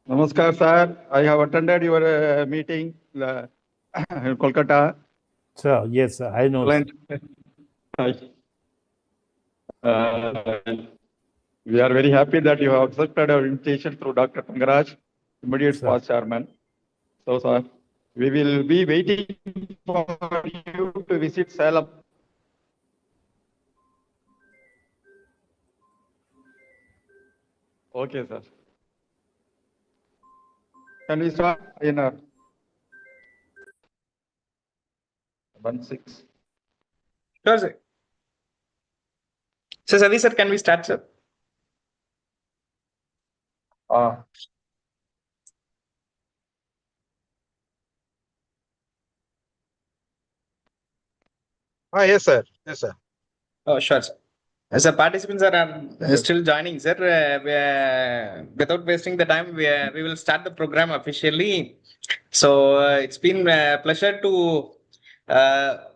Namaskar, sir. I have attended your meeting in Kolkata. So, yes, I know. Hi. Uh, we are very happy that you have accepted our invitation through Dr. Tangaraj, immediate past chairman. So, sir, we will be waiting for you to visit Salem. Okay, sir. Can we start in 1-6? Sure, sir. So, Sadi sir, can we start, sir? Yes, sir. Yes, sir. Oh, sure, sir. As a participants are still joining, sir. Without wasting the time, we will start the program officially. So it's been a pleasure to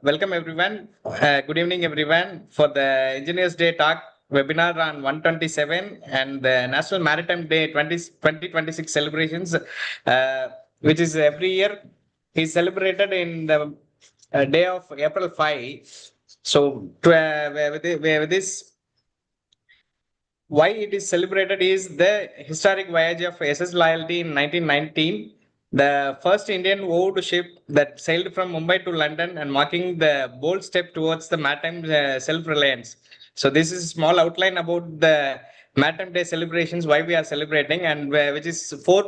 welcome everyone. Good evening, everyone, for the Engineers Day talk webinar on 127 and the National Maritime Day 2026 celebrations, which is every year is celebrated in the day of April 5. So with this, why it is celebrated is the historic voyage of SS Loyalty in 1919, the first Indian owned ship that sailed from Mumbai to London and marking the bold step towards the maritime self-reliance. So this is a small outline about the Maritime Day celebrations, why we are celebrating, and which is 4%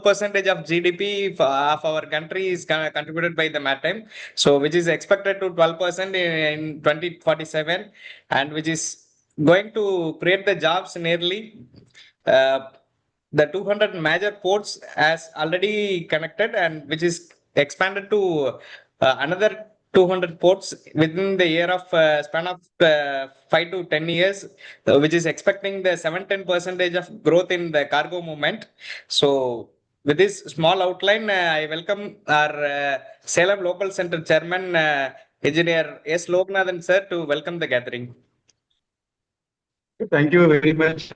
of GDP of our country is contributed by the maritime. So which is expected to 12% in 2047, and which is going to create the jobs nearly. The 200 major ports has already connected, and which is expanded to another 200 ports within the year of span of 5 to 10 years, which is expecting the 7-10% of growth in the cargo movement. So with this small outline, I welcome our Salem Local Center Chairman, Engineer S. Loknathan sir, to welcome the gathering. Thank you very much.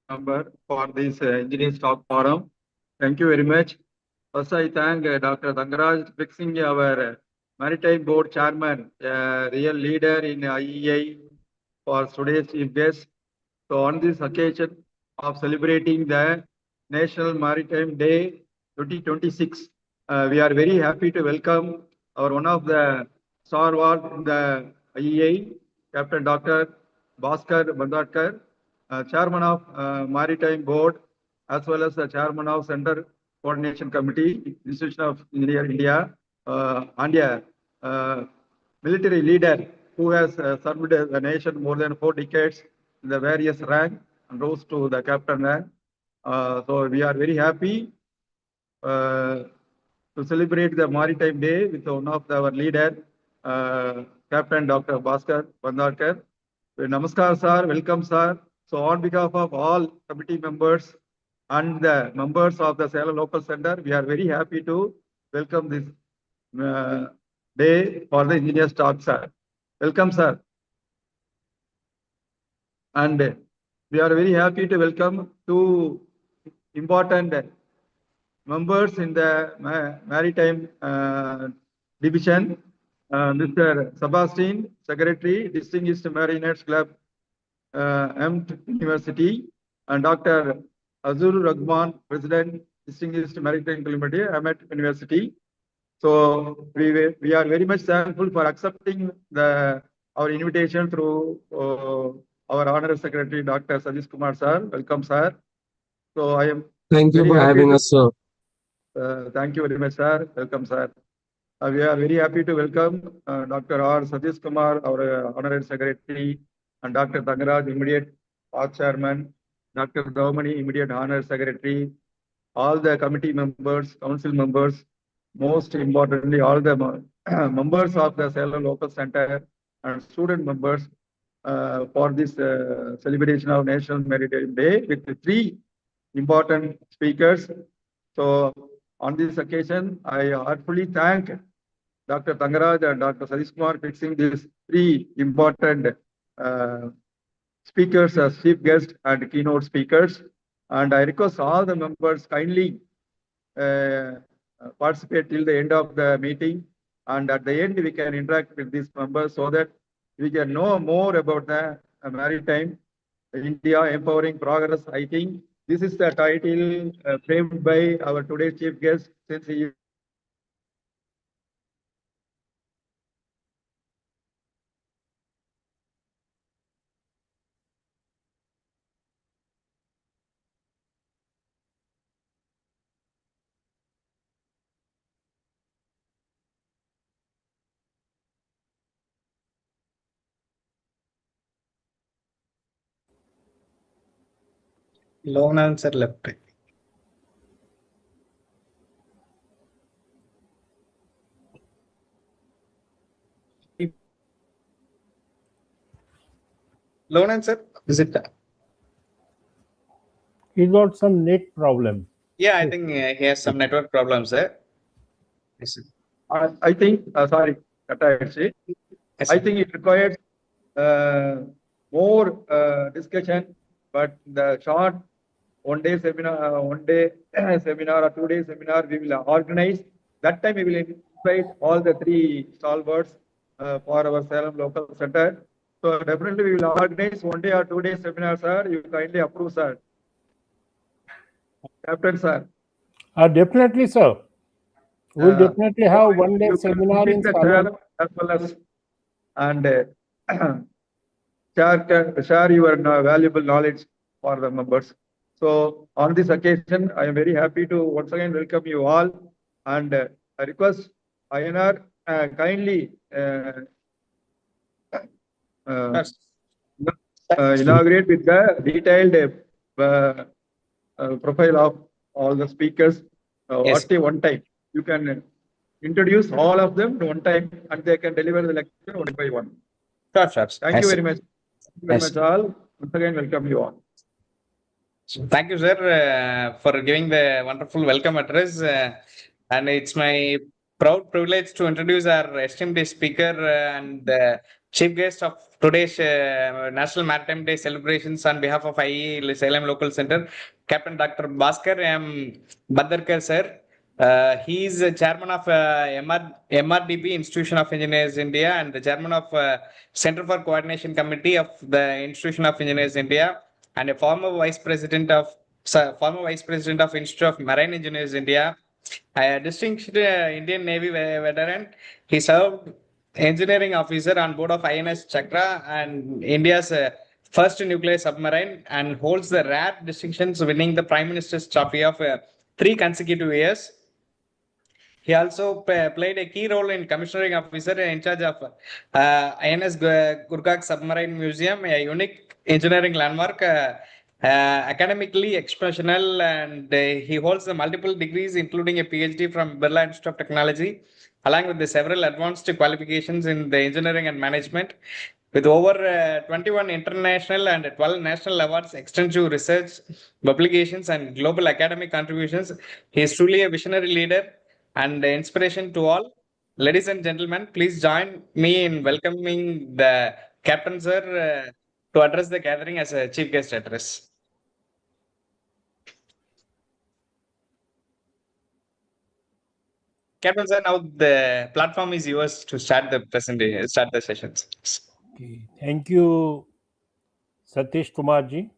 Number for this engineers talk forum. Thank you very much. First, I thank Dr. Tangaraj fixing our Maritime Board Chairman, real leader in IEI for today's chief guest. So on this occasion of celebrating the National Maritime Day 2026, we are very happy to welcome our one of the stalwart in the IEI, Captain Dr. Bhaskar Bandadkar, Chairman of Maritime Board, as well as the Chairman of Center Coordination Committee, Institution of Engineers India, and a military leader who has served the nation more than 4 decades in the various rank and rose to the captain rank. So we are very happy to celebrate the Maritime Day with one of our leader, Captain Dr. Bhaskar Bandadkar. Namaskar, sir. Welcome, sir. So on behalf of all committee members and the members of the Salem Local Center, we are very happy to welcome this day for the engineers talk, sir. Welcome, sir. And we are very happy to welcome two important members in the Maritime Division, Mr. Sebastian, Secretary, Distinguished Mariners Club, AMT University, and Dr. Azur Rahman, President, Distinguished Maritime Committee, AMT University. So we are very much thankful for accepting our invitation through our Honorary Secretary, Dr. Satish Kumar, sir. Welcome, sir. So I am. Thank you for having us, sir. Thank you very much, sir. Welcome, sir. We are very happy to welcome Dr. R. Satish Kumar, our Honorary Secretary, and Dr. Tangaraj, immediate past chairman, Dr. Daumani, immediate Honorary Secretary, all the committee members, council members, most importantly, all the members of the Salem Local Center and student members for this celebration of National Maritime Day with the 3 important speakers. So on this occasion, I heartfully thank Dr. Tangaraj and Dr. Satish Kumar fixing these 3 important speakers as chief guest and keynote speakers. And I request all the members kindly participate till the end of the meeting. And at the end, we can interact with these members so that we can know more about the maritime India empowering progress. I think this is the title framed by our today's chief guest, since he is Lone answer left. Lone answer, is it? He got some net problem. Yeah, I think he has some network problems there. Yes, sir. I think, sorry, Kata, Yes, I sir. think it requires more discussion, but the short one-day seminar, one-day seminar or two-day seminar, we will organize. That time we will invite all the three stalwarts for our Salem local center. So definitely we will organize one-day or two-day seminar, sir. You kindly approve, sir. Captain, sir. Definitely, sir. We'll definitely So have one day you can seminar in visit the Salem. Salem as well as and share your valuable knowledge for the members. So on this occasion, I am very happy to once again welcome you all, and I request INR kindly Yes. inaugurate with the detailed profile of all the speakers. Yes. At one time, you can introduce all of them at one time, and they can deliver the lecture one by one. Sure. Thank you Yes, very much. Thank you very Yes. much, all. Once again, welcome you all. Thank you, sir, for giving the wonderful welcome address. And it's my proud privilege to introduce our esteemed speaker and chief guest of today's National Maritime Day celebrations on behalf of IEI Salem Local Center, Captain Dr. Bhaskar M. Badarkar, sir. He is the chairman of MRDB, Institution of Engineers India, and the chairman of Center for Coordination Committee of the Institution of Engineers India, and a former vice president of Institute of Marine Engineers India, a distinguished Indian Navy veteran. He served engineering officer on board of INS Chakra and India's first nuclear submarine, and holds the rare distinctions winning the Prime Minister's Trophy of 3 consecutive years. He also played a key role in commissioning officer in charge of INS Gurkha Submarine Museum, a unique engineering landmark, academically exceptional, and he holds the multiple degrees, including a PhD from Birla Institute of Technology, along with the several advanced qualifications in the engineering and management. With over 21 international and 12 national awards, extensive research, publications, and global academic contributions, he is truly a visionary leader and inspiration to all. Ladies and gentlemen, please join me in welcoming the Captain Sir to address the gathering as a chief guest address. Captain Sir, now the platform is yours to start the presentation, start the sessions. Okay. Thank you, Satish Kumarji,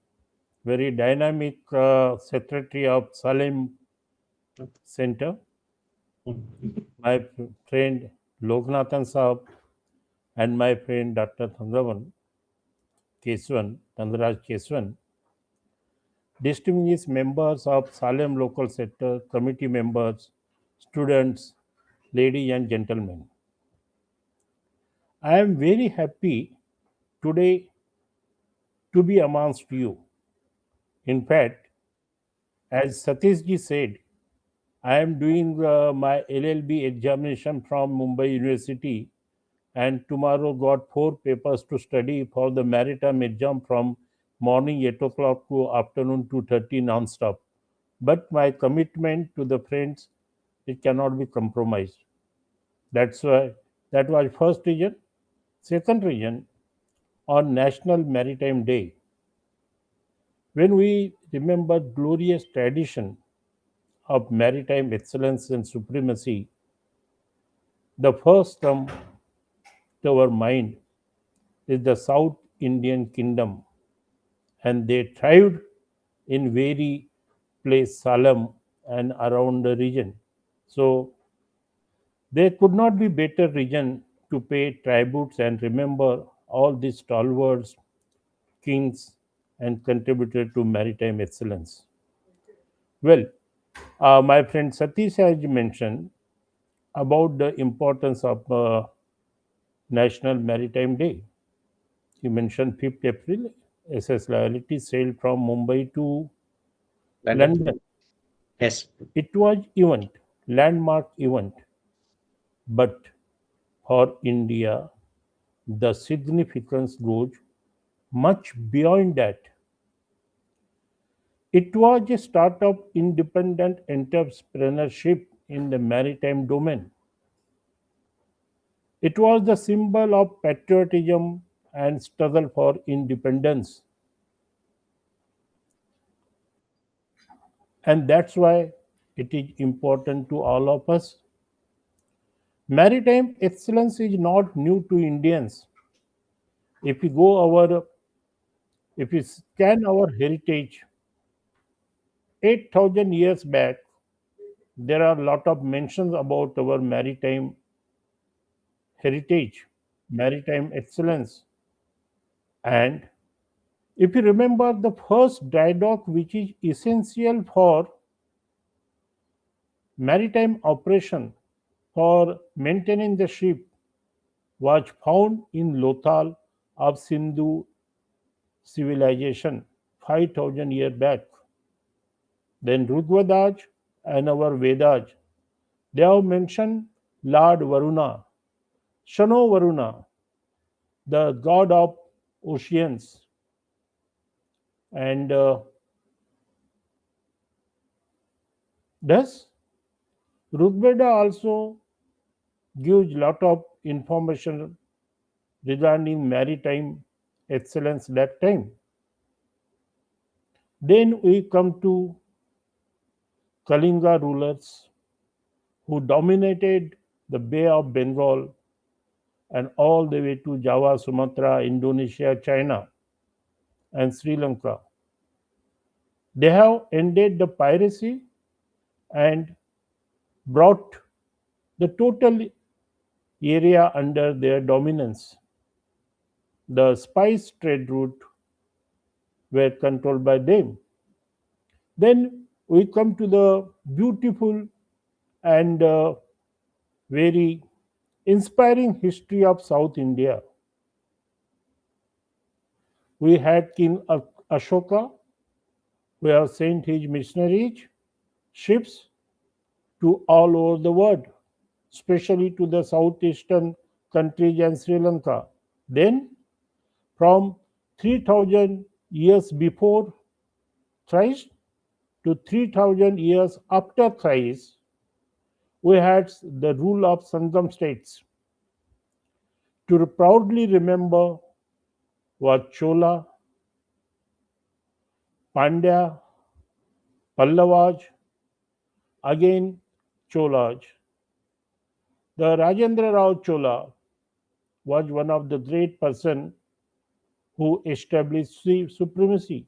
very dynamic secretary of Salem Center. My friend Loknathan Saab and my friend Dr. Thandraj Keswan, distinguished members of Salem Local Sector, committee members, students, ladies and gentlemen. I am very happy today to be amongst you. In fact, as Satish ji said, I am doing my LLB examination from Mumbai University, and tomorrow got 4 papers to study for the maritime exam from morning 8 o'clock to afternoon 2:30 non-stop. But my commitment to the friends, it cannot be compromised. That's why that was first reason. Second reason, on National Maritime Day. When we remember glorious tradition of maritime excellence and supremacy, the first come to our mind is the South Indian Kingdom, and they thrived in very place Salem and around the region. So there could not be better region to pay tributes and remember all these stalwarts, kings, and contributed to maritime excellence. Well, my friend Satish has mentioned about the importance of National Maritime Day. He mentioned 5th April, SS Loyalty sailed from Mumbai to London. London. Yes. It was event, landmark event, but for India, the significance goes much beyond that. It was a start of independent entrepreneurship in the maritime domain. It was the symbol of patriotism and struggle for independence. And that's why it is important to all of us. Maritime excellence is not new to Indians. If we go our if we scan our heritage 8,000 years back, there are a lot of mentions about our maritime heritage, maritime excellence. And if you remember, the first dry dock, which is essential for maritime operation for maintaining the ship, was found in Lothal of Sindhu civilization 5,000 years back. Then Rigvedas and our Vedas, they have mentioned Lord Varuna, Shano Varuna, the god of oceans. And thus, Rigveda also gives lot of information regarding maritime excellence that time. Then we come to Kalinga rulers who dominated the Bay of Bengal and all the way to Java, Sumatra, Indonesia, China, and Sri Lanka. They have ended the piracy and brought the total area under their dominance. The spice trade route were controlled by them. Then we come to the beautiful and very inspiring history of South India. We had King Ashoka, who have sent his missionaries, ships to all over the world, especially to the southeastern countries and Sri Lanka. Then, from 3,000 years before Christ to 3,000 years after Christ, we had the rule of Sangam states. To proudly remember what Chola, Pandya, Pallavas, again Cholas. The Rajendra Rao Chola was one of the great person who established supremacy.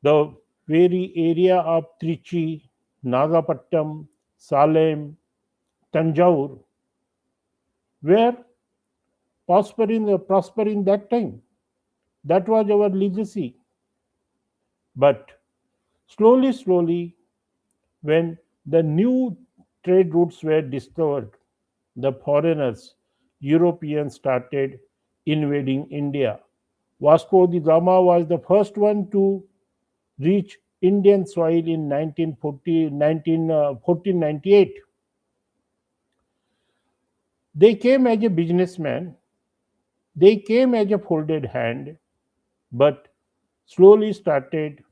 The very area of Trichy, Nagapattam, Salem, Tanjore were prospering that time. That was our legacy. But slowly, when the new trade routes were discovered, the foreigners, Europeans started invading India. Vasco da Gama was the first one to reach Indian soil in 1498. They came as a businessman, they came as a folded hand, but slowly started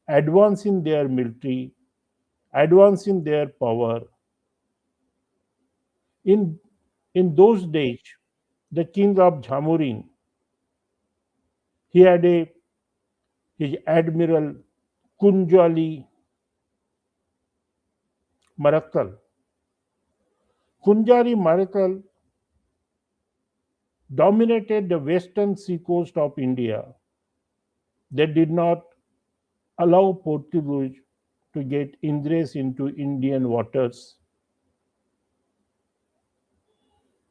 advancing their military, advancing their power. In those days, the king of Jamurin, He had his Admiral Kunjali Marakkal. Kunjari Marakkal dominated the western seacoast of India. They did not allow Portuguese to get ingress into Indian waters.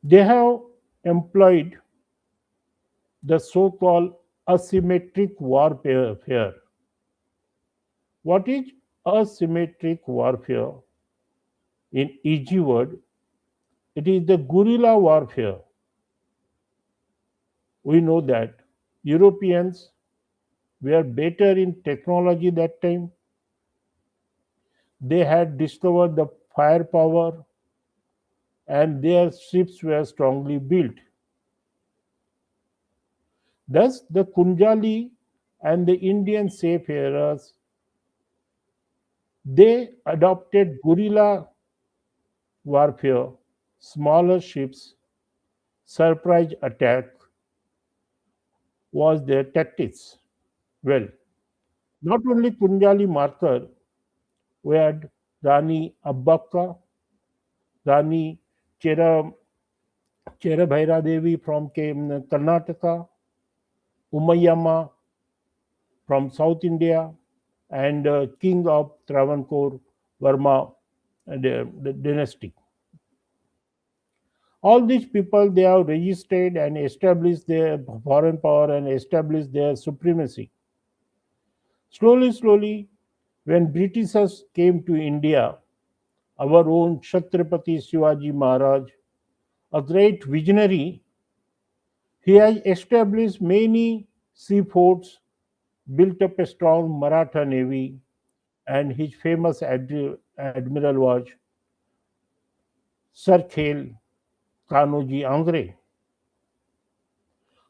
They have employed the so-called asymmetric warfare. What is asymmetric warfare? In easy word, it is the guerrilla warfare. We know that Europeans were better in technology that time. They had discovered the firepower and their ships were strongly built. Thus, the Kunjali and the Indian seafarers, they adopted guerrilla warfare, smaller ships, surprise attack was their tactics. Well, not only Kunjali Markar, we had Rani Abbakka, Rani Cherabhaira Devi from Karnataka, Umayama from South India, and King of Travancore, Verma the dynasty. All these people, they have registered and established their foreign power and established their supremacy. Slowly, when Britishers came to India, our own Chhatrapati Shivaji Maharaj, a great visionary, he has established many seaports, built up a strong Maratha navy, and his famous admiral was Sir Khel Kanoji Angre.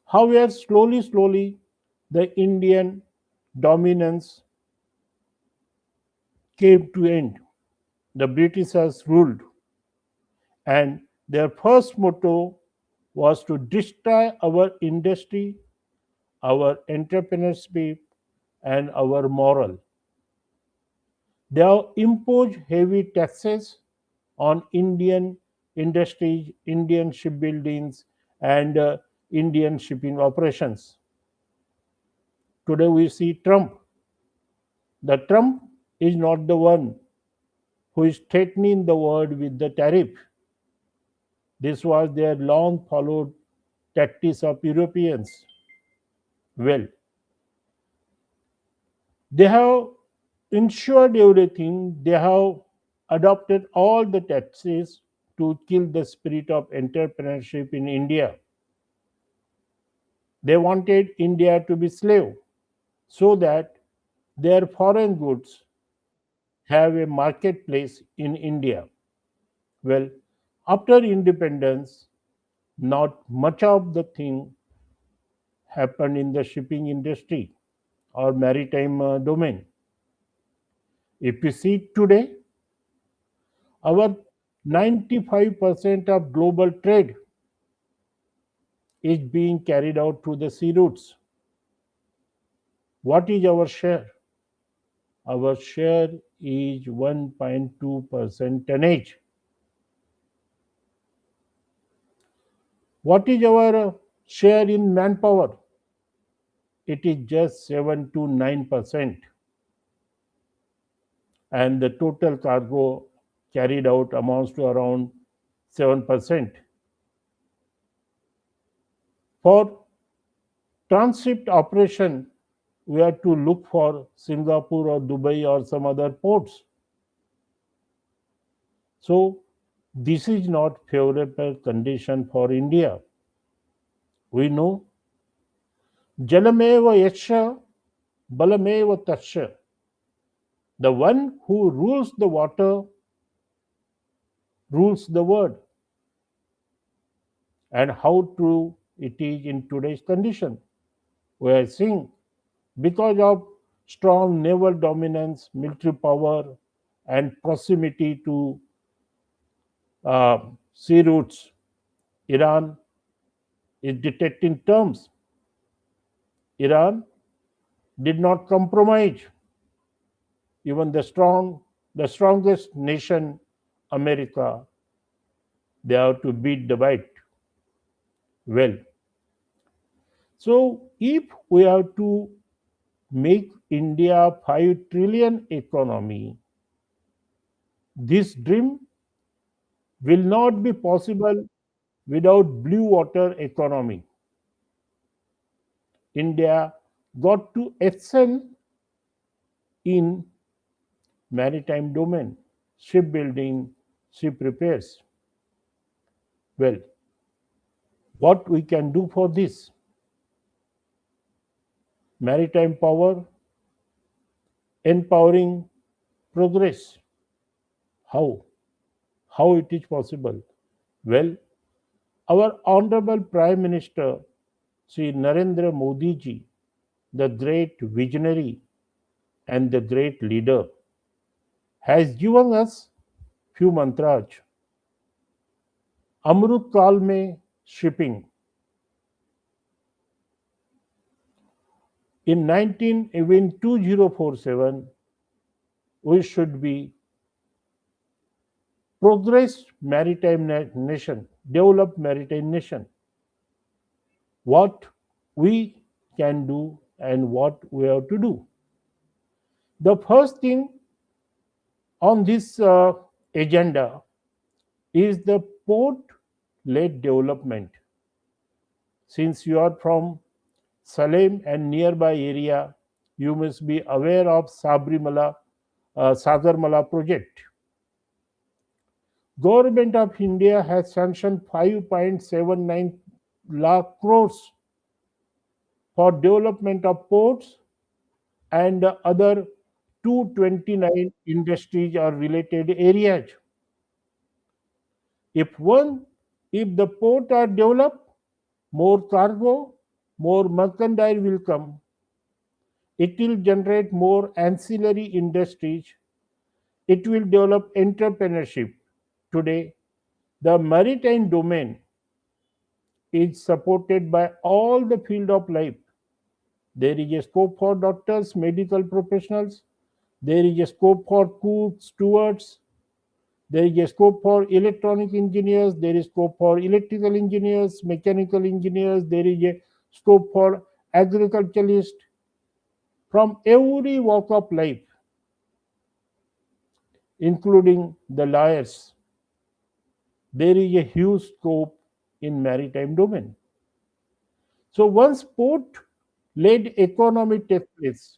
However, slowly, the Indian dominance came to end. The Britishers ruled, and their first motto was to destroy our industry, our entrepreneurship, and our moral. They have imposed heavy taxes on Indian industries, Indian shipbuildings, and Indian shipping operations. Today we see Trump. The Trump is not the one who is threatening the world with the tariff. This was their long followed tactics of Europeans. Well, they have ensured everything, they have adopted all the tactics to kill the spirit of entrepreneurship in India. They wanted India to be slave so that their foreign goods have a marketplace in India. Well, after independence, not much of the thing happened in the shipping industry or maritime domain. If you see today, our 95% of global trade is being carried out through the sea routes. What is our share? Our share is 1.2% tonnage. What is our share in manpower? It is just 7 to 9%. And the total cargo carried out amounts to around 7%. For transit operation, we have to look for Singapore or Dubai or some other ports. So this is not favorable condition for India. We know Jalameva Yasha Balameva Tasha. The one who rules the water rules the world. And how true it is in today's condition. We are seeing because of strong naval dominance, military power, and proximity to sea routes, Iran is detecting terms. Iran did not compromise. Even the strongest nation, America, they have to beat the bite. Well, so if we have to make India 5 trillion economy, this dream will not be possible without blue water economy. India got to excel in maritime domain, shipbuilding, ship repairs. Well, what we can do for this? Maritime power, empowering progress. How? How it is possible? Well, our Honorable Prime Minister, Sri Narendra Modi ji, the great visionary and the great leader, has given us few mantras. अमृत काल में shipping. In 2047, we should be progressed maritime nation, developed maritime nation. What we can do and what we have to do. The first thing on this agenda is the port-led development. Since you are from Salem and nearby area, you must be aware of Sagarmala project. Government of India has sanctioned 5.79 lakh crores for development of ports and other 229 industries or related areas. If the port are developed, more cargo, more merchandise will come. It will generate more ancillary industries. It will develop entrepreneurship. Today, the maritime domain is supported by all the field of life. There is a scope for doctors, medical professionals. There is a scope for cooks, stewards. There is a scope for electronic engineers. There is scope for electrical engineers, mechanical engineers. There is a scope for agriculturalists. From every walk of life, including the lawyers, there is a huge scope in maritime domain. So once port-led economy takes place,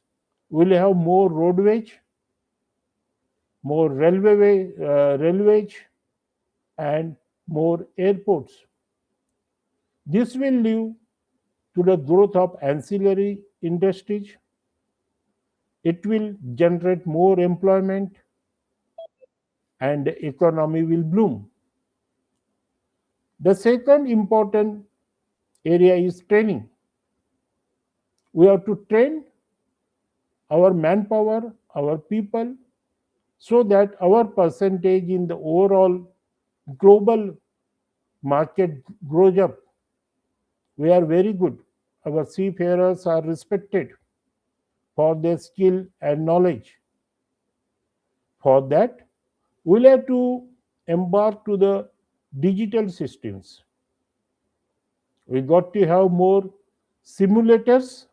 we'll have more roadways, more railways, and more airports. This will lead to the growth of ancillary industries. It will generate more employment and the economy will bloom. The second important area is training. We have to train our manpower, our people, so that our percentage in the overall global market grows up. We are very good. Our seafarers are respected for their skill and knowledge. For that, we'll have to embark to the digital systems. We got to have more simulators.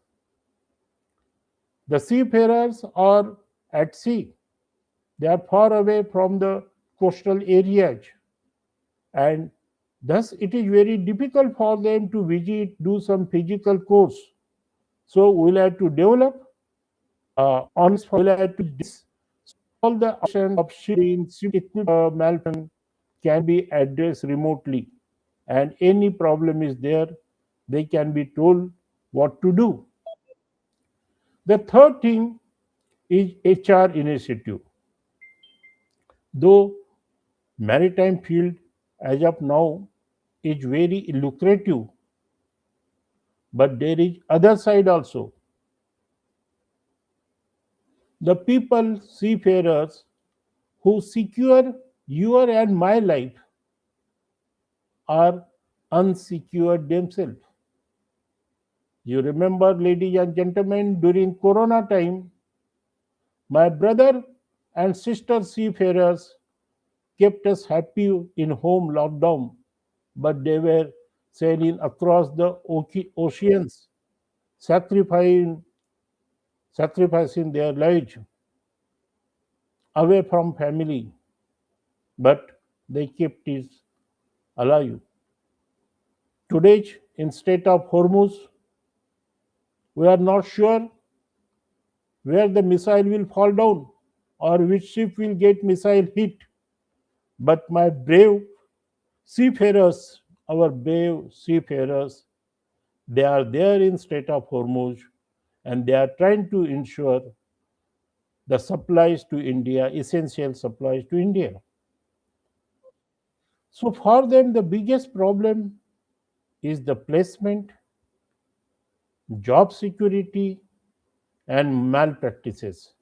The seafarers are at sea. They are far away from the coastal areas, and thus it is very difficult for them to visit, do some physical course. So we'll have to develop we'll have to all the options of shipping, malfunction can be addressed remotely, and any problem is there, they can be told what to do. The third thing is HR initiative. Though maritime field as of now is very lucrative, but there is other side also. The people, seafarers, who secure your and my life are unsecured themselves. You remember, ladies and gentlemen, during Corona time, my brother and sister seafarers kept us happy in home lockdown, but they were sailing across the oceans, sacrificing, sacrificing their lives away from family, but they kept it alive. Today, instead of Hormuz, we are not sure where the missile will fall down or which ship will get missile hit. But my brave seafarers, our brave seafarers, they are there in Strait of Hormuz and they are trying to ensure the supplies to India, essential supplies to India. So for them, the biggest problem is the placement, job security, and malpractices.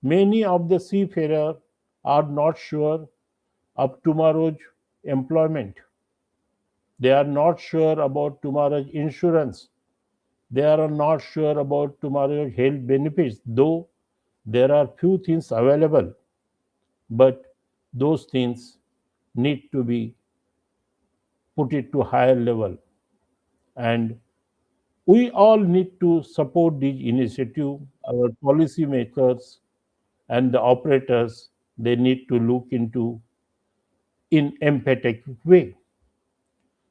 Many of the seafarers are not sure of tomorrow's employment. They are not sure about tomorrow's insurance. They are not sure about tomorrow's health benefits, though there are few things available, but those things need to be put it to higher level. And we all need to support this initiative. Our policymakers and the operators, they need to look into in empathetic way.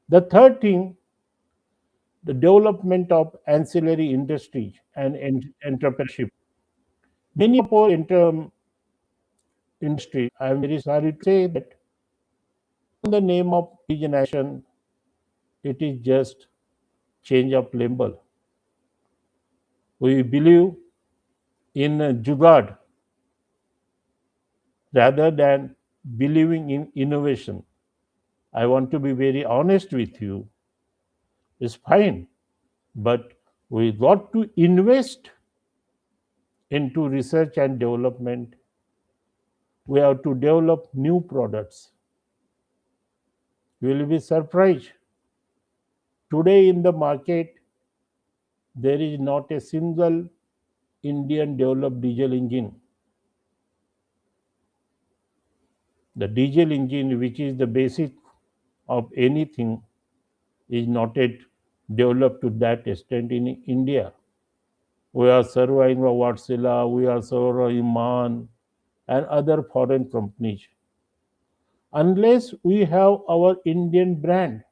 The third thing, the development of ancillary industries and entrepreneurship. Many of our industry, I am very sorry to say that in the name of indigenization, it is just change of label. We believe in jugaad rather than believing in innovation. I want to be very honest with you. It's fine, but we got to invest into research and development. We have to develop new products. You will be surprised. Today in the market, there is not a single Indian developed diesel engine. The diesel engine, which is the basic of anything, is not yet developed to that extent in India. We are surveying Wärtsilä, we are surveying MAN and other foreign companies. Unless we have our Indian brand,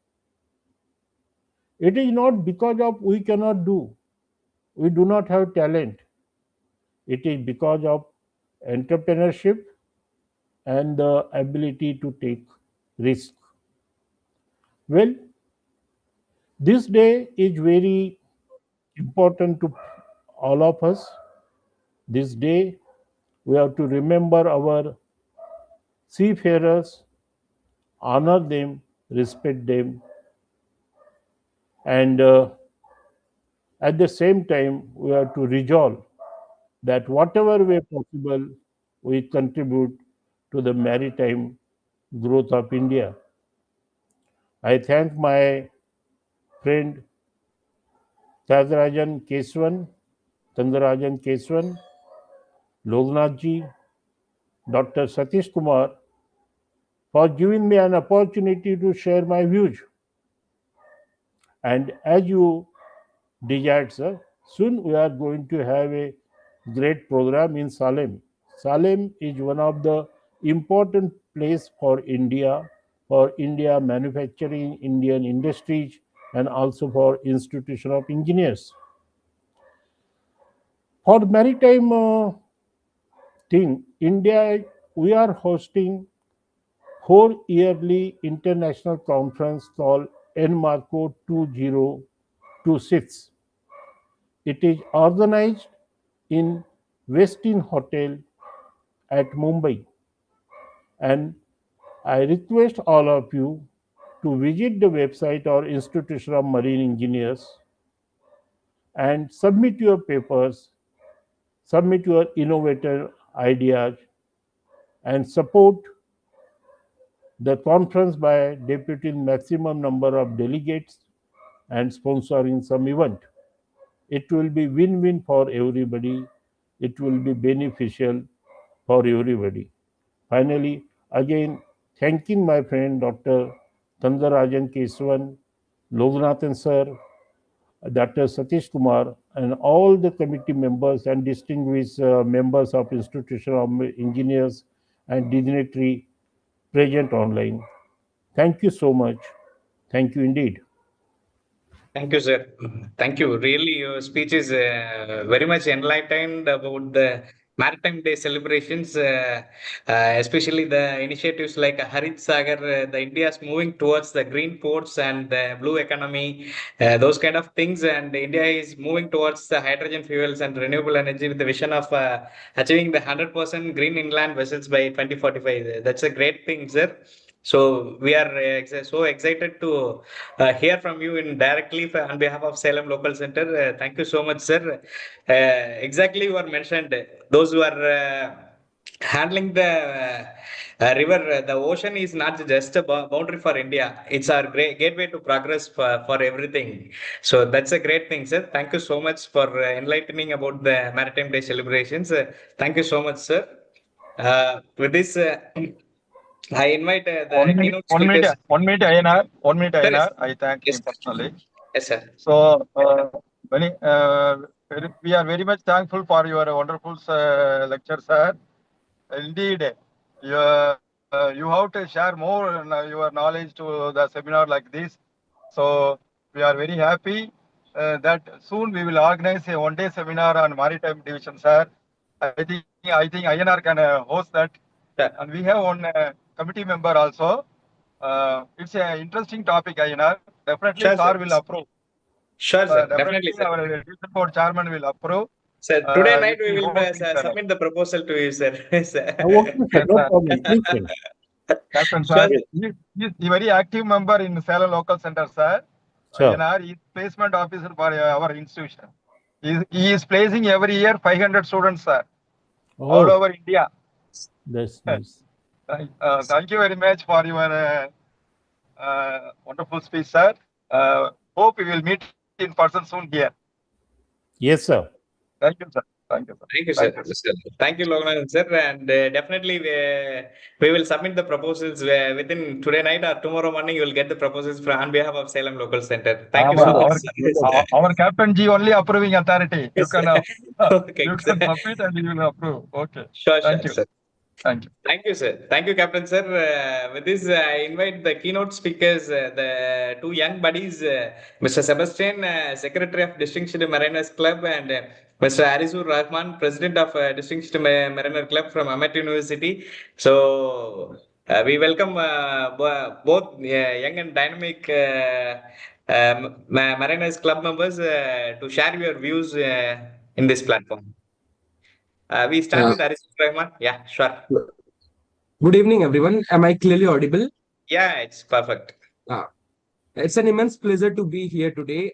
it is not because of we cannot do, we do not have talent. It is because of entrepreneurship and the ability to take risk. Well, this day is very important to all of us. This day, we have to remember our seafarers, honor them, respect them, and at the same time, we have to resolve that whatever way possible, we contribute to the maritime growth of India. I thank my friend Tangarajan Keswan, Lognathji, Dr. Satish Kumar for giving me an opportunity to share my views. And as you desired, sir, soon we are going to have a great program in Salem. Salem is one of the important place for India manufacturing, Indian industries, and also for institution of engineers. For maritime thing, India, we are hosting 4 yearly international conference called NMARCO 2026. It is organized in Westin Hotel at Mumbai, and I request all of you to visit the website or Institution of Marine Engineers and submit your papers, submit your innovative ideas, and support the conference by deputing maximum number of delegates and sponsoring some event. It will be win-win for everybody. It will be beneficial for everybody. Finally, again, thanking my friend Dr. Thandarajan Keswan, Loganathan sir, Dr. Satish Kumar, and all the committee members and distinguished members of Institution of Engineers and Dignitary present online. Thank you so much. Thank you indeed. Thank you, sir. Thank you. Really, your speech is very much enlightened about the Maritime Day celebrations, especially the initiatives like Harit Sagar, the India is moving towards the green ports and the blue economy, those kind of things. And India is moving towards the hydrogen fuels and renewable energy with the vision of achieving the 100% green inland vessels by 2045. That's a great thing, sir. So we are so excited to hear from you in directly on behalf of Salem Local Center. Thank you so much, sir. Exactly, you are mentioned those who are handling the river. The ocean is not just a boundary for India; it's our great gateway to progress for everything. So that's a great thing, sir. Thank you so much for enlightening about the Maritime Day celebrations. Thank you so much, sir. With this. I invite the keynote speakers. 1 minute, INR. 1 minute, Sir, INR. I thank yes, him personally. yes, sir. So, we are very much thankful for your wonderful lecture, sir. Indeed, you have to share more your knowledge to the seminar like this. So, we are very happy that soon we will organize a one-day seminar on maritime division, sir. I think INR can host that. Sir. And we have one committee member also. It's an interesting topic, INR. Definitely, Sure, sir sir. will approve. Sure, sir. Definitely, Definitely, sir. our division board chairman will approve. Sir, today night If we we will host it, sir. submit the proposal to you, sir. Sir. Okay, sir, Yes, no sir. problem. Please, sir. Captain, Sure, sir. sir. He is a very active member in Salem Local Center, sir. Sure. INR is placement officer for our institution. He is placing every year 500 students, sir, all Oh, over India. that's nice. Thank you very much for your wonderful speech, sir. Hope we will meet in person soon here. Yes, sir. Thank you, sir. Thank you, sir. Thank you, sir. Thank you. Yes, sir. Thank you, Logan, sir. And definitely we will submit the proposals within today night or tomorrow morning. You will get the proposals on behalf of Salem Local Center. Thank you so much, sir. Our Captain G only approving authority. You Yes, sir. can Okay, you sir. can submit and you will approve. Okay. Sure, Thank sure, you. sir. Thank you. Thank you, sir. Thank you, Captain, sir. With this, I invite the keynote speakers, the two young buddies, Mr. Sebastian, Secretary of Distinguished Mariners Club, and Mr. Arizur Rahman, President of Distinguished Mariner Club from Ahmed University. So, we welcome both young and dynamic Mariners Club members to share your views in this platform. We start with Arizur Rahman. Yeah, sure. Good evening, everyone. Am I clearly audible? Yeah, it's perfect. It's an immense pleasure to be here today.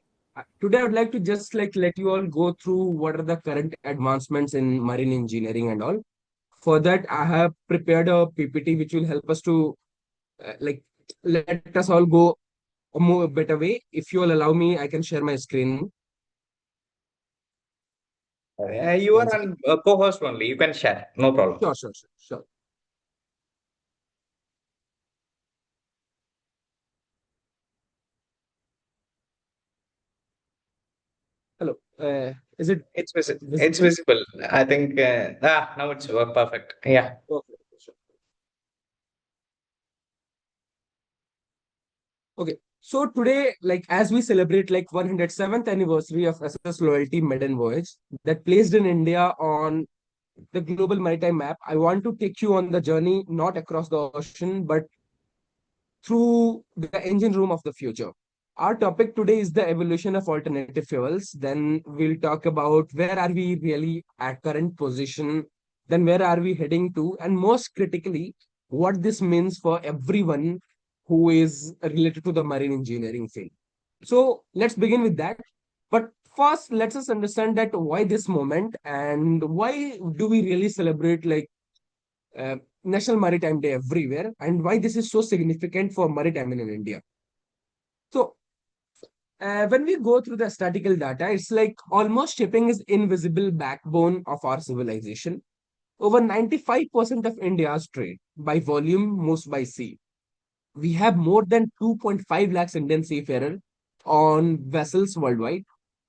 Today, I would like to just let you all go through what are the current advancements in marine engineering and all. For that, I have prepared a PPT which will help us to let us all go a better way. If you all allow me, I can share my screen. You are on co-host only. You can share. No problem. Sure. Hello. Is it? It's visible. It's visible. I think. Now it's perfect. Yeah. Okay, sure. Okay. So today, as we celebrate 107th anniversary of SS Loyalty Maiden Voyage that placed in India on the global maritime map, I want to take you on the journey not across the ocean, but through the engine room of the future. Our topic today is the evolution of alternative fuels. Then we'll talk about where are we really at current position, then where are we heading to, and most critically, what this means for everyone who is related to the marine engineering field. So let's begin with that. But first, let's us understand that why this moment and why do we really celebrate National Maritime Day everywhere and why this is so significant for maritime in India. So when we go through the statistical data, it's like almost shipping is invisible backbone of our civilization. Over 95% of India's trade by volume moves by sea. We have more than 2.5 lakhs Indian seafarers on vessels worldwide,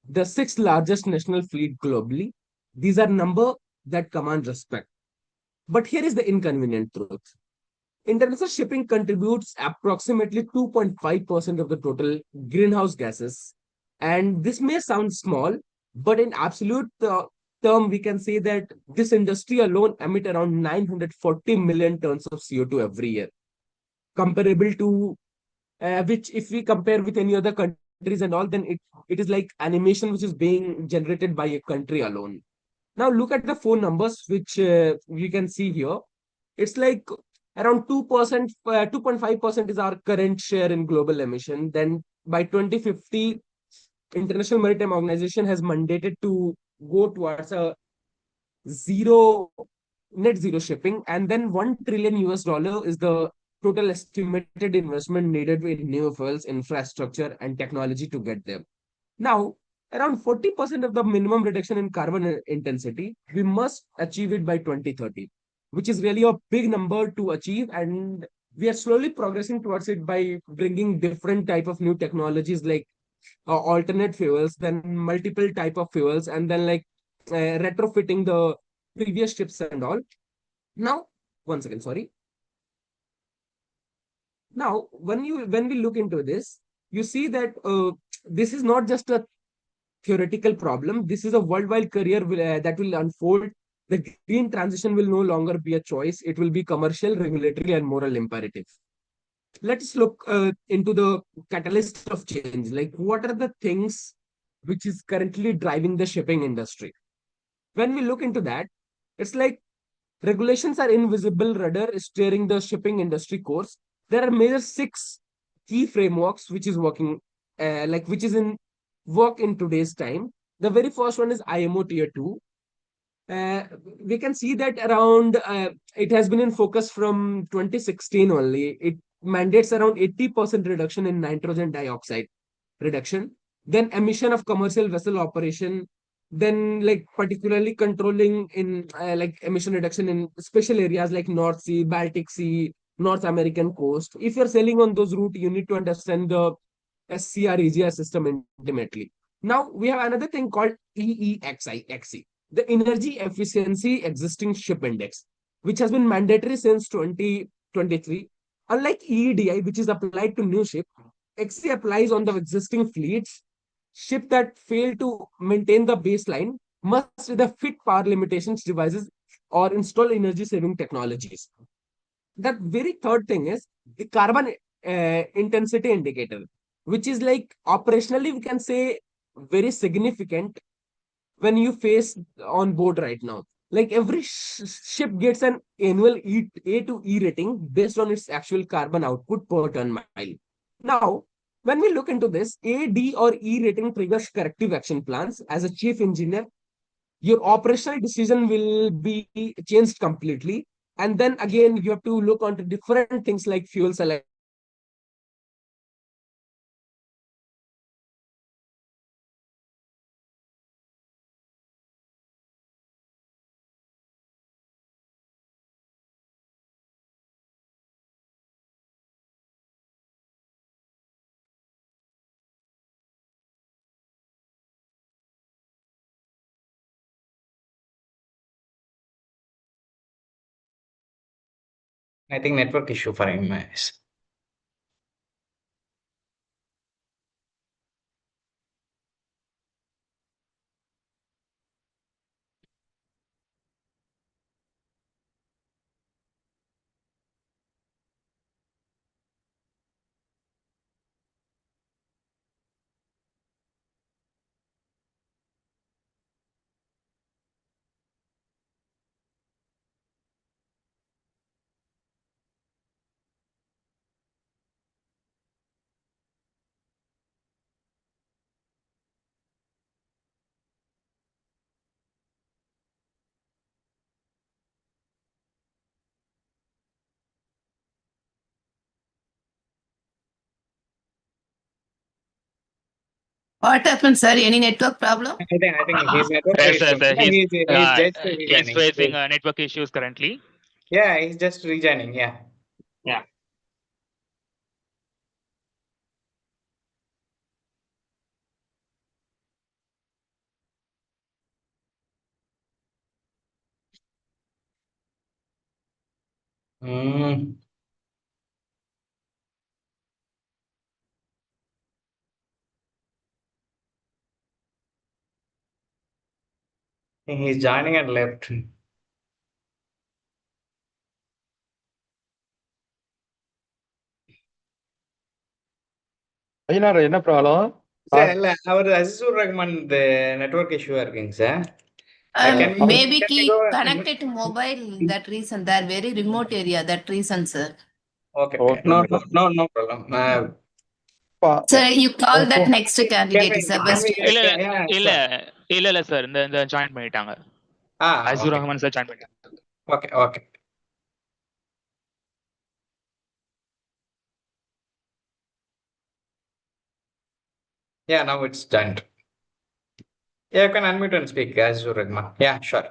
the sixth largest national fleet globally. These are numbers that command respect. But here is the inconvenient truth. International shipping contributes approximately 2.5% of the total greenhouse gases. And this may sound small, but in absolute term, we can say that this industry alone emit around 940 million tons of CO2 every year, comparable to which if we compare with any other countries and all, then it is like animation which is being generated by a country alone. Now look at the four numbers which you can see here. It's like around 2%, 2.5% is our current share in global emission. Then by 2050, International Maritime Organization has mandated to go towards a zero net zero shipping, and then 1 trillion US dollar is the total estimated investment needed in new fuels, infrastructure, and technology to get there. Now, around 40% of the minimum reduction in carbon intensity, we must achieve it by 2030, which is really a big number to achieve. And we are slowly progressing towards it by bringing different type of new technologies like alternate fuels, then multiple type of fuels, and then like retrofitting the previous ships and all. Now, one second, sorry. Now, when we look into this, you see that this is not just a theoretical problem. This is a worldwide career that will unfold. The green transition will no longer be a choice. It will be commercial, regulatory, and moral imperative. Let's look into the catalyst of change. Like, what are the things which is currently driving the shipping industry? When we look into that, it's like regulations are invisible rudder steering the shipping industry course. There are major six key frameworks which is working, which is in work in today's time. The very first one is IMO Tier 2. We can see that around it has been in focus from 2016 only. It mandates around 80% reduction in nitrogen dioxide reduction, then emission of commercial vessel operation, then like particularly controlling in like emission reduction in special areas like North Sea, Baltic Sea, North American coast. If you're sailing on those routes, you need to understand the SCR EGR system intimately. Now we have another thing called EEXI, the Energy Efficiency Existing Ship Index, which has been mandatory since 2023. Unlike EEDI, which is applied to new ship, XC applies on the existing fleets. Ship that fail to maintain the baseline must either fit power limitations devices or install energy saving technologies. The very third thing is the carbon intensity indicator, which is like operationally, we can say, very significant when you face on board right now. Like every ship gets an annual A to E rating based on its actual carbon output per ton mile. Now, when we look into this, A, D, or E rating triggers corrective action plans. As a chief engineer, your operational decision will be changed completely. And then again, you have to look onto different things like fuel selection. I think network issue for him. What happened, sir? Any network problem? I think his network Yes, is sir, sir. he's just He's rejoining. facing network issues currently. Yeah, he's just rejoining. Yeah. Yeah. Mm. He's joining and left. Ayyanar என்ன problem? Sir இல்ல அவர் அசீசுர் ரஹ்மான் இந்த network இஷ்யூவா இருக்குங்க sir. Maybe keep connected to mobile. That reason, they're very remote area. That reason, sir. Okay. No problem. Sir, you call that next candidate, Sebastian. இல்ல sir இந்த join பண்ணிட்டாங்க. அசீசுர் Rahman sir join பண்ணிட்டாங்க. Okay. Yeah, now it's done. Yeah, you can unmute and speak, Azur Rahman. Yeah, sure.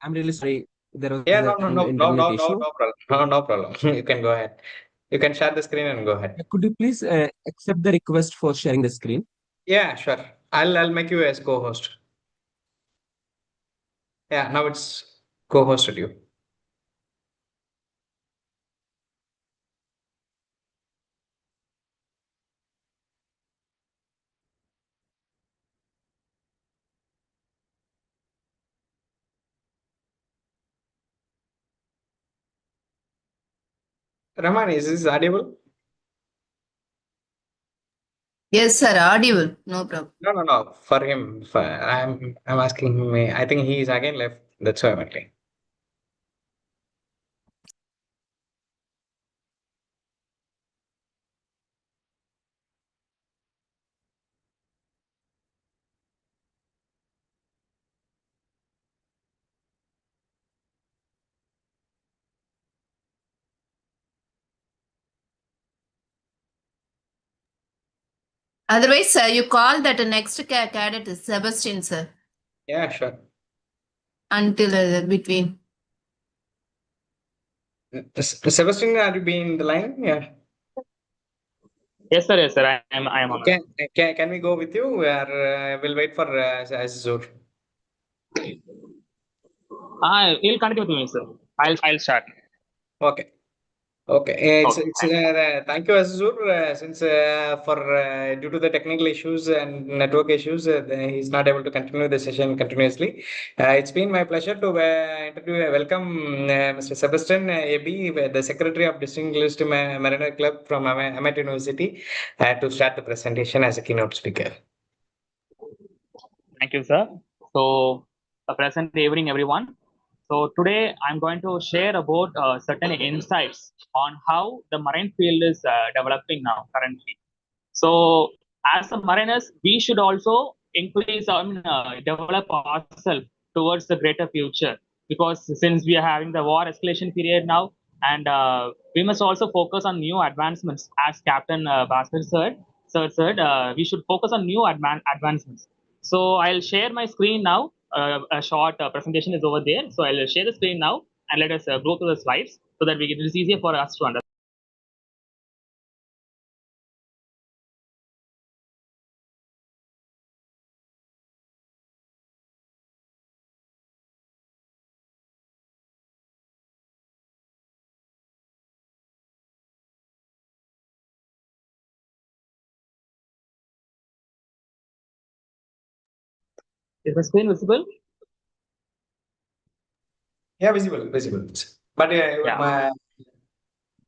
I'm really sorry. There was Yeah, no issue. problem. No problem. You can go ahead. You can share the screen and go ahead. Could you please accept the request for sharing the screen? Yeah, sure. I'll make you as co-host. Yeah, now it's co-hosted you. Rahman, is this audible? Yes, sir. Audible. No problem. No. For him, I'm asking him. I think he is again left. That's why I'm asking. Otherwise, sir, you call that next cadet is Sebastian, sir. Yeah, sure. Until between. Sebastian, are you being in the line? Yeah. Yes, sir. I am on. Can we go with you? We'll wait for Azur. You'll continue with me, sir. I'll start. Okay. Thank you, Azur. Since for due to the technical issues and network issues, he's not able to continue the session continuously. It's been my pleasure to welcome Mr. Sebastian AB, the Secretary of Distinguished Mariner Club from Ahmed University, to start the presentation as a keynote speaker. Thank you, sir. So, a pleasant evening, everyone. So today I'm going to share about certain insights on how the marine field is developing now currently. So as a mariners, we should also increase, develop ourselves towards the greater future, because since we are having the war escalation period now, and we must also focus on new advancements, as Captain Bhaskar said, we should focus on new advancements. So I'll share my screen now. A short presentation is over there. So I'll share the screen now, and let us go through the slides so that it is easier for us to understand. Is the screen visible? Yeah, visible. But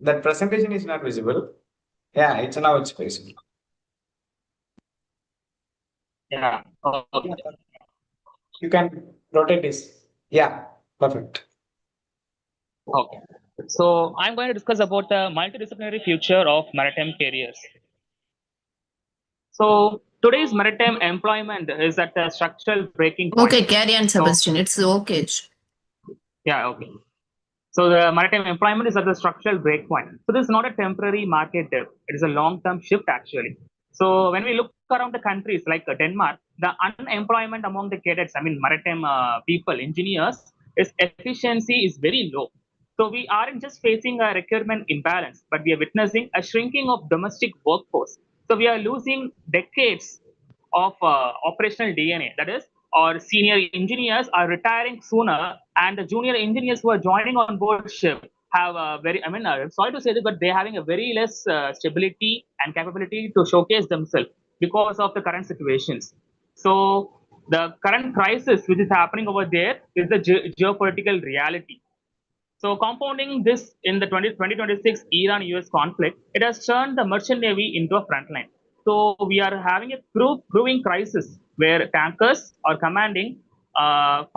that presentation is not visible. Yeah, it's visible. Yeah. Okay. You can rotate this. Yeah, perfect. Okay. So I'm going to discuss about the multidisciplinary future of maritime careers. So today's maritime employment is at a structural breaking point. Okay, carry on, Sebastian. It's okay. Yeah, okay. So the maritime employment is at the structural break point. So this is not a temporary market dip. It is a long-term shift actually. So when we look around the countries like Denmark, the unemployment among the cadets, I mean maritime people, engineers, is efficiency is very low. So we aren't just facing a recruitment imbalance, but we are witnessing a shrinking of domestic workforce. So we are losing decades of operational DNA. That is, our senior engineers are retiring sooner, and the junior engineers who are joining on board ship have a very, I mean, sorry to say this, but they're having a very less stability and capability to showcase themselves because of the current situations. So the current crisis which is happening over there is the geopolitical reality. So compounding this in the 2026 Iran-US conflict, it has turned the merchant navy into a frontline. So we are having a crewing crisis where tankers are commanding $5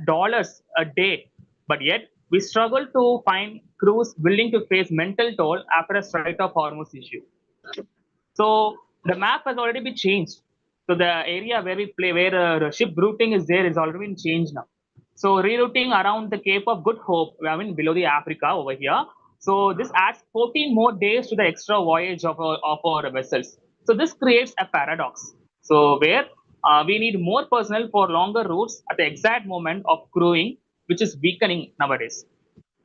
lakh a day, but yet we struggle to find crews willing to face mental toll after a Strait of Hormuz issue. So the map has already been changed. So the area where we play, where ship routing is there, is already been changed now. So rerouting around the Cape of Good Hope, I mean below the Africa over here. So this adds 14 more days to the extra voyage of our vessels. So this creates a paradox. So where we need more personnel for longer routes at the exact moment of crewing, which is weakening nowadays.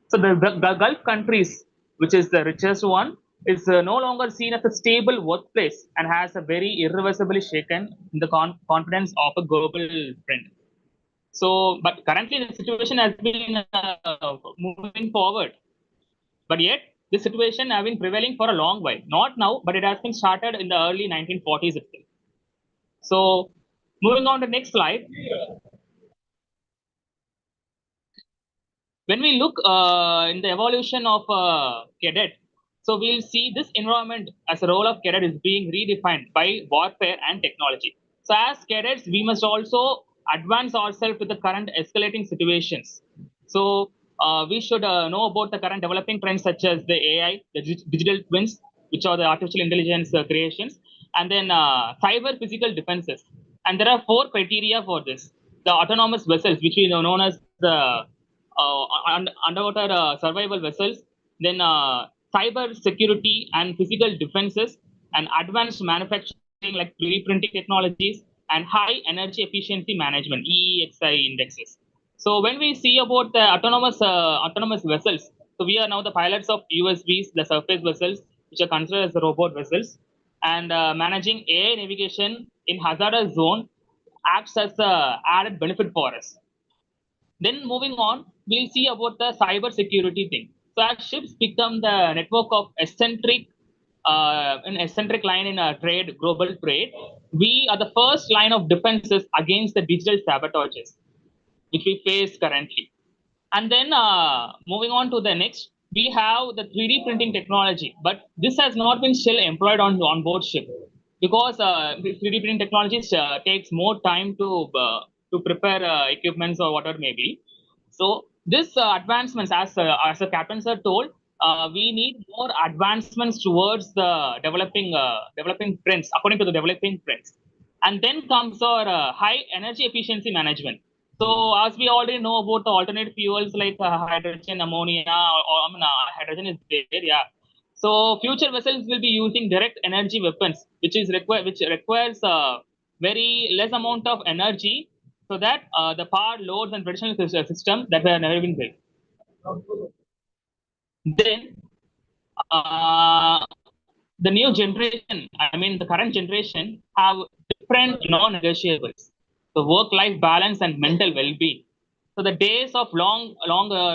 So the Gulf countries, which is the richest one, is no longer seen as a stable workplace and has a very irreversibly shaken the confidence of a global trend. So, but currently the situation has been moving forward, but yet this situation has been prevailing for a long while. Not now, but it has been started in the early 1940s itself. So, moving on to the next slide. When we look in the evolution of cadet, so we'll see this environment as a role of cadet is being redefined by warfare and technology. So as cadets, we must also advance ourselves with the current escalating situations. So we should know about the current developing trends such as the AI, the digital twins, which are the artificial intelligence creations, and then cyber physical defenses. And there are 4 criteria for this. The autonomous vessels, which we know known as the underwater survival vessels, then cyber security and physical defenses, and advanced manufacturing like 3D printing technologies, and high energy efficiency management (EEXI) indexes. So when we see about the autonomous vessels, so we are now the pilots of USVs, the surface vessels, which are considered as the robot vessels, and managing AI navigation in hazardous zone acts as a added benefit for us. Then moving on, we'll see about the cyber security thing. So as ships become the network of an eccentric line in a trade, global trade, we are the first line of defenses against the digital sabotages, which we face currently. And then moving on to the next, we have the 3D printing technology, but this has not been still employed on board ship because 3D printing technology takes more time to prepare equipments or whatever may be. So this advancements, as the captain sir told, we need more advancements towards the developing trends, according to the developing trends. And then comes our high energy efficiency management. So as we already know about the alternate fuels like hydrogen, ammonia, hydrogen is there, yeah. So future vessels will be using direct energy weapons, which requires very less amount of energy, so that the power loads and traditional system that have never been built. Then the new generation, I mean the current generation, have different non-negotiables. So work-life balance and mental well-being. So the days of long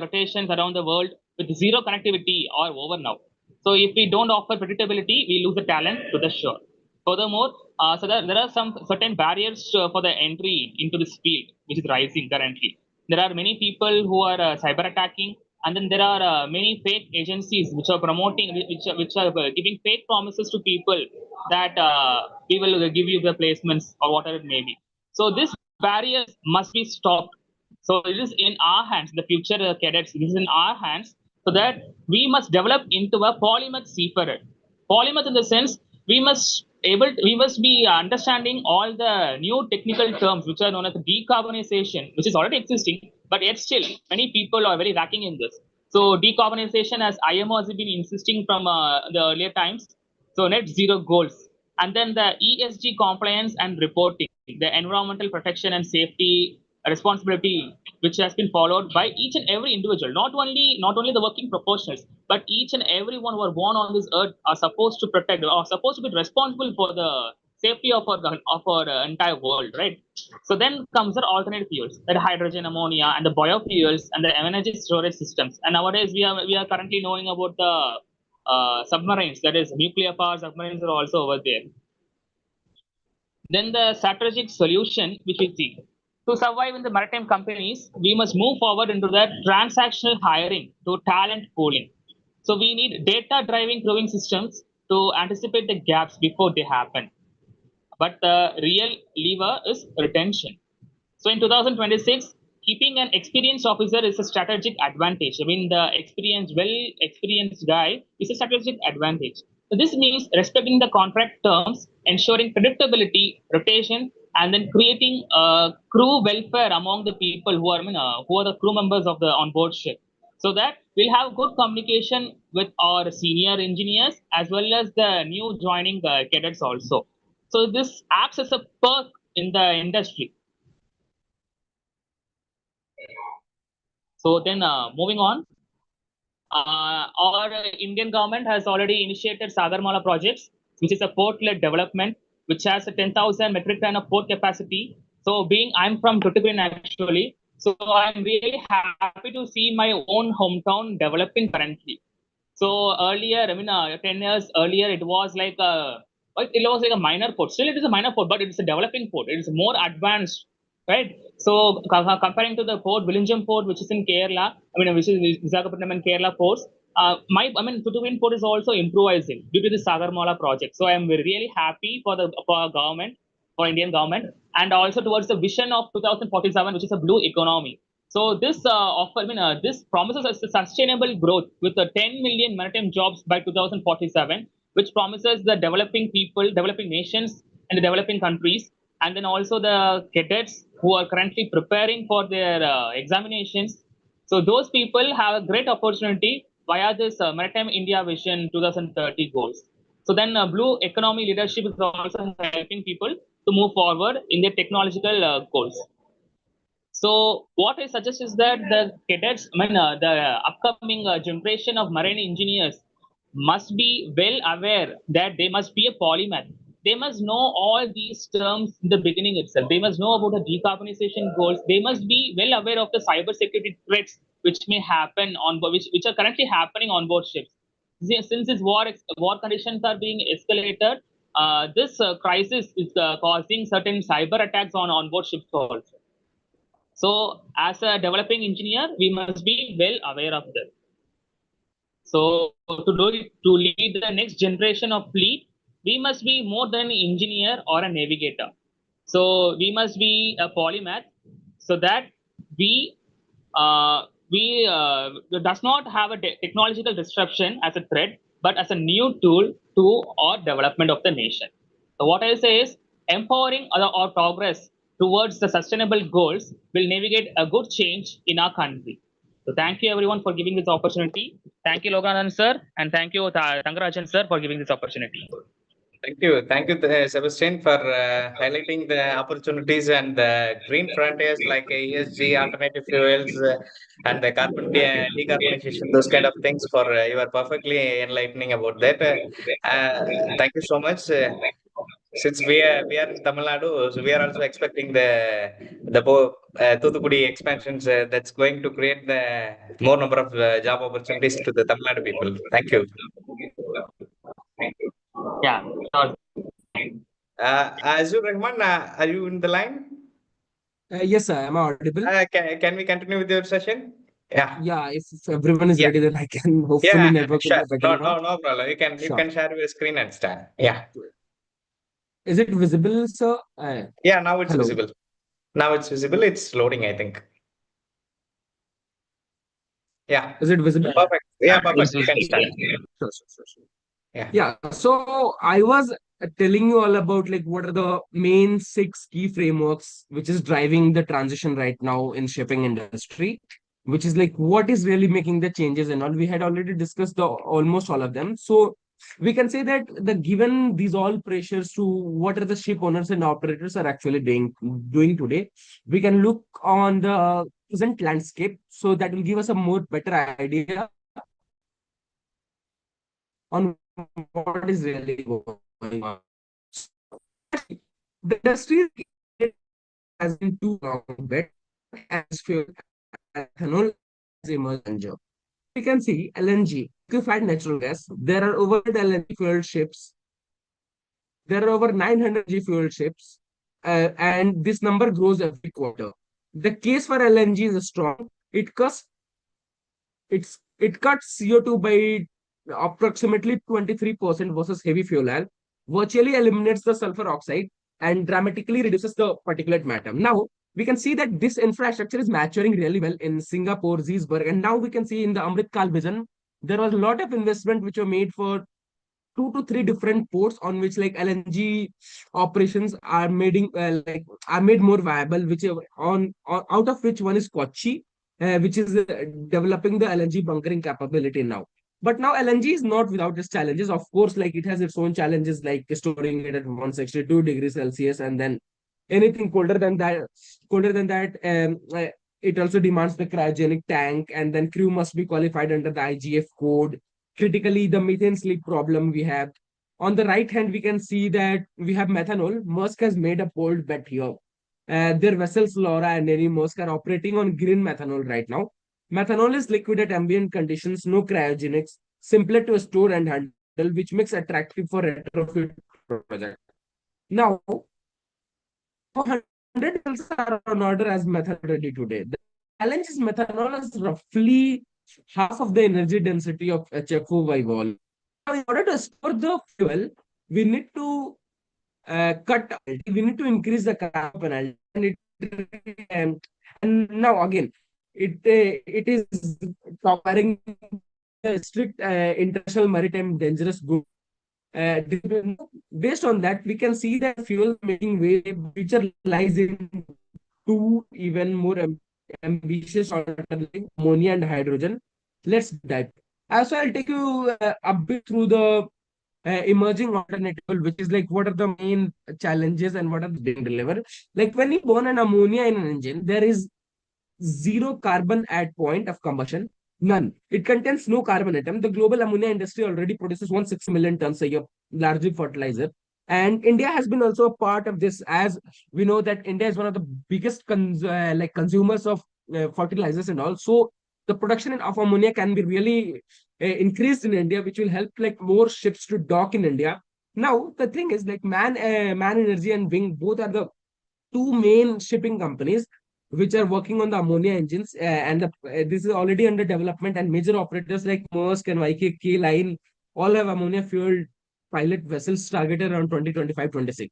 rotations around the world with zero connectivity are over now. So if we don't offer predictability, we lose the talent to the shore. Furthermore, so there are some certain barriers for the entry into this field, which is rising currently. There are many people who are cyber attacking, and then there are many fake agencies which are promoting, which are giving fake promises to people that we will give you the placements or whatever it may be. So these barriers must be stopped. So it is in our hands, the future cadets. It is in our hands, so that we must develop into a polymath seafarer. Polymath in the sense we must be understanding all the new technical terms which are known as decarbonization, which is already existing, but yet still many people are very lacking in this. So decarbonization, as IMO has been insisting from the earlier times, so net zero goals. And then the ESG compliance and reporting, the environmental protection and safety responsibility, which has been followed by each and every individual, not only the working professionals, but each and everyone who are born on this earth are supposed to protect or supposed to be responsible for the safety of our entire world, right? So then comes the alternate fuels, like hydrogen, ammonia, and the biofuels and the energy storage systems. And nowadays we are currently knowing about the submarines, that is nuclear power submarines are also over there. Then the strategic solution which we see. To survive in the maritime companies, we must move forward into the transactional hiring to talent pooling. So we need data-driving crewing systems to anticipate the gaps before they happen. But the real lever is retention. So in 2026, keeping an experienced officer is a strategic advantage. I mean, the well-experienced guy is a strategic advantage. So this means respecting the contract terms, ensuring predictability, rotation, and then creating crew welfare among the people who are the crew members of the onboard ship. So that we'll have good communication with our senior engineers as well as the new joining cadets also. So this acts as a perk in the industry. So then moving on, our Indian government has already initiated Sagarmala projects, which is a port-led development, which has a 10,000 metric ton of port capacity. So I'm from Tuticorin actually, so I'm really happy to see my own hometown developing currently. So earlier, 10 years earlier, it was like a minor port. Still, it is a minor port, but it is a developing port. It is more advanced, right? So comparing to the port, Vizhinjam port, which is in Kerala, which is Visakhapatnam and Kerala ports, Tuticorin port is also improvising due to the Sagarmala project. So I am really happy for our government, for Indian government, and also towards the vision of 2047, which is a blue economy. So this this promises us a sustainable growth with 10 million maritime jobs by 2047, which promises the developing people, developing nations, and the developing countries, and then also the cadets who are currently preparing for their examinations. So those people have a great opportunity via this Maritime India Vision 2030 goals. So then blue economy leadership is also helping people to move forward in their technological goals. So what I suggest is that the cadets, the upcoming generation of marine engineers must be well aware that they must be a polymath. They must know all these terms in the beginning itself. They must know about the decarbonization goals. They must be well aware of the cybersecurity threats which may happen on which are currently happening on board ships. Since these war conditions are being escalated, this crisis is causing certain cyber attacks on board ships also. So as a developing engineer, we must be well aware of that. So to lead the next generation of fleet, we must be more than an engineer or a navigator. So we must be a polymath, so that we does not have a technological disruption as a threat, but as a new tool to our development of the nation. So what I say is empowering our progress towards the sustainable goals will navigate a good change in our country. So thank you everyone for giving this opportunity. Thank you Loganathan sir, and thank you Thangarajan sir for giving this opportunity. Thank you, Sebastian, for highlighting the opportunities and the green frontiers like ESG, alternative fuels, and the carbon decarbonization, those kind of things. You are perfectly enlightening about that. Thank you so much. Since we are in Tamil Nadu, so we are also expecting the Thoothukudi expansions that's going to create the more number of job opportunities to the Tamil Nadu people. Thank you. Yeah. Sure. Azur Rahman, are you in the line? Yes, sir. Am I audible? Can we continue with your session? Yeah. Yeah, if everyone is Yeah. ready, then I can hopefully Yeah, network will sure. be better now. No problem. You Sure. can share your screen and start. Yeah. Is it visible, sir? Yeah, now it's Hello. visible. Now it's visible. It's loading, I think. Yeah. Is it visible? Perfect. Yeah, perfect. You can start. Sure. Yeah. Yeah. So I was telling you all about like what are the main 6 key frameworks which is driving the transition right now in shipping industry, which is like what is really making the changes and all. We had already discussed almost all of them. So we can say that the given these all pressures to what are the ship owners and operators are actually doing today, we can look on the present landscape. So that will give us a more better idea on what is really going on. The industry has been too long bet as fuel ethanol has emerged. We can see LNG, liquefied natural gas. There are over LNG fuel ships. There are over 900 LNG fuel ships, and this number grows every quarter. The case for LNG is strong. It cuts CO2 by approximately 23% versus heavy fuel oil, virtually eliminates the sulfur oxide, and dramatically reduces the particulate matter. Now, we can see that this infrastructure is maturing really well in Singapore, Zeesburg, and now we can see in the Amrit Kal vision, there was a lot of investment which were made for 2 to 3 different ports on which like LNG operations are are made more viable, which out of which one is Kochi, which is developing the LNG bunkering capability now. But now LNG is not without its challenges. Of course, like it has its own challenges, like storing it at 162 degrees Celsius, and then anything colder than that, it also demands the cryogenic tank, and then crew must be qualified under the IGF code. Critically, the methane slip problem we have. On the right hand, we can see that we have methanol. Maersk has made a bold bet here. Their vessels Laura and Neri Maersk are operating on green methanol right now. Methanol is liquid at ambient conditions, no cryogenics, simpler to store and handle, which makes attractive for retrofit project. Now, 400 vessels are on order as methanol ready today. The challenge is methanol is roughly half of the energy density of HFO by volume. Now, in order to store the fuel, we need to we need to increase the carbon penalty, and now again, it is requiring a strict international maritime dangerous goods. Based on that, we can see that fuel making way future lies in two even more ambitious alternatives, ammonia and hydrogen. Let's dive. Also, I'll take you a bit through the emerging alternative, which is like what are the main challenges and what are they deliver. Like when you burn an ammonia in an engine, there is zero carbon at point of combustion, none. It contains no carbon atom. The global ammonia industry already produces 160 million tons a year, largely fertilizer. And India has been also a part of this, as we know that India is one of the biggest consumers of fertilizers and all. So the production of ammonia can be really increased in India, which will help like more ships to dock in India. Now the thing is like Man Energy and Wing both are the two main shipping companies which are working on the ammonia engines, this is already under development, and major operators like Maersk and YKK Line all have ammonia fueled pilot vessels targeted around 2025-26.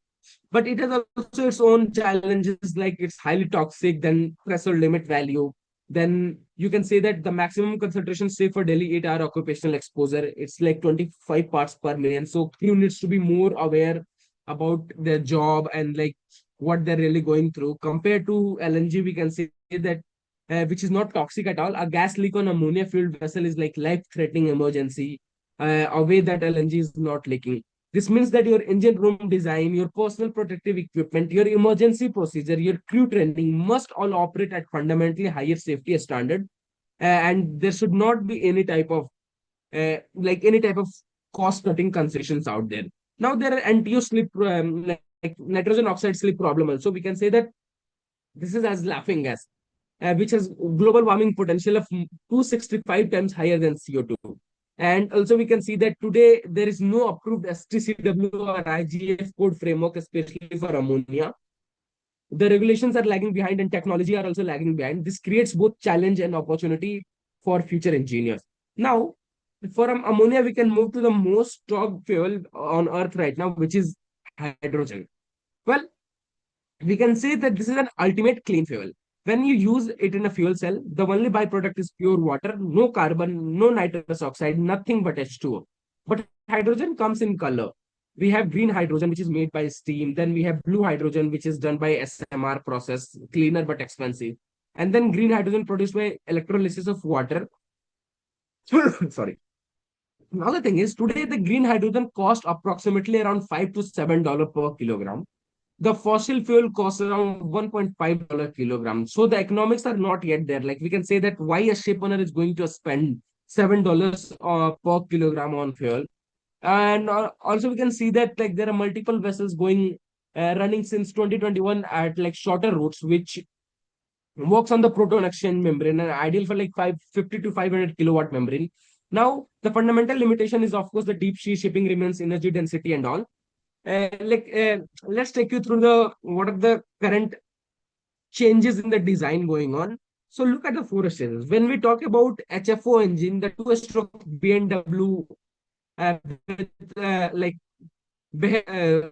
But it has also its own challenges, like it's highly toxic, then threshold limit value. Then you can say that the maximum concentration, say for Delhi 8-hour occupational exposure, it's like 25 parts per million. So crew needs to be more aware about their job and like what they're really going through. Compared to LNG, we can say that which is not toxic at all. A gas leak on ammonia fueled vessel is like life-threatening emergency, a way that LNG is not leaking. This means that your engine room design, your personal protective equipment, your emergency procedure, your crew training must all operate at fundamentally higher safety standard, and there should not be any type of cost-cutting concessions out there. Now there are NTO slip, like nitrogen oxide slip problem also. We can say that this is as laughing gas, which has global warming potential of 265 times higher than CO2. And also we can see that today there is no approved STCW or IGF code framework, especially for ammonia. The regulations are lagging behind and technology are also lagging behind. This creates both challenge and opportunity for future engineers. Now, for ammonia, we can move to the most talked fuel on Earth right now, which is hydrogen. Well, we can say that this is an ultimate clean fuel. When you use it in a fuel cell, the only byproduct is pure water, no carbon, no nitrous oxide, nothing but H2O. But hydrogen comes in color. We have green hydrogen, which is made by steam. Then we have blue hydrogen, which is done by SMR process, cleaner but expensive. And then green hydrogen produced by electrolysis of water. Sorry. Now the thing is, today the green hydrogen cost approximately around $5 to $7 per kilogram. The fossil fuel costs around $1.5 kilogram. So the economics are not yet there. Like we can say that why a ship owner is going to spend $7 per kilogram on fuel. And also we can see that like there are multiple vessels going running since 2021 at like shorter routes, which works on the proton exchange membrane and ideal for like 550 to 500 kilowatt membrane. Now the fundamental limitation is of course the deep sea shipping remains energy density and all. Let's take you through the what are the current changes in the design going on. So look at the four stages. When we talk about HFO engine, the two-stroke BMW with like uh,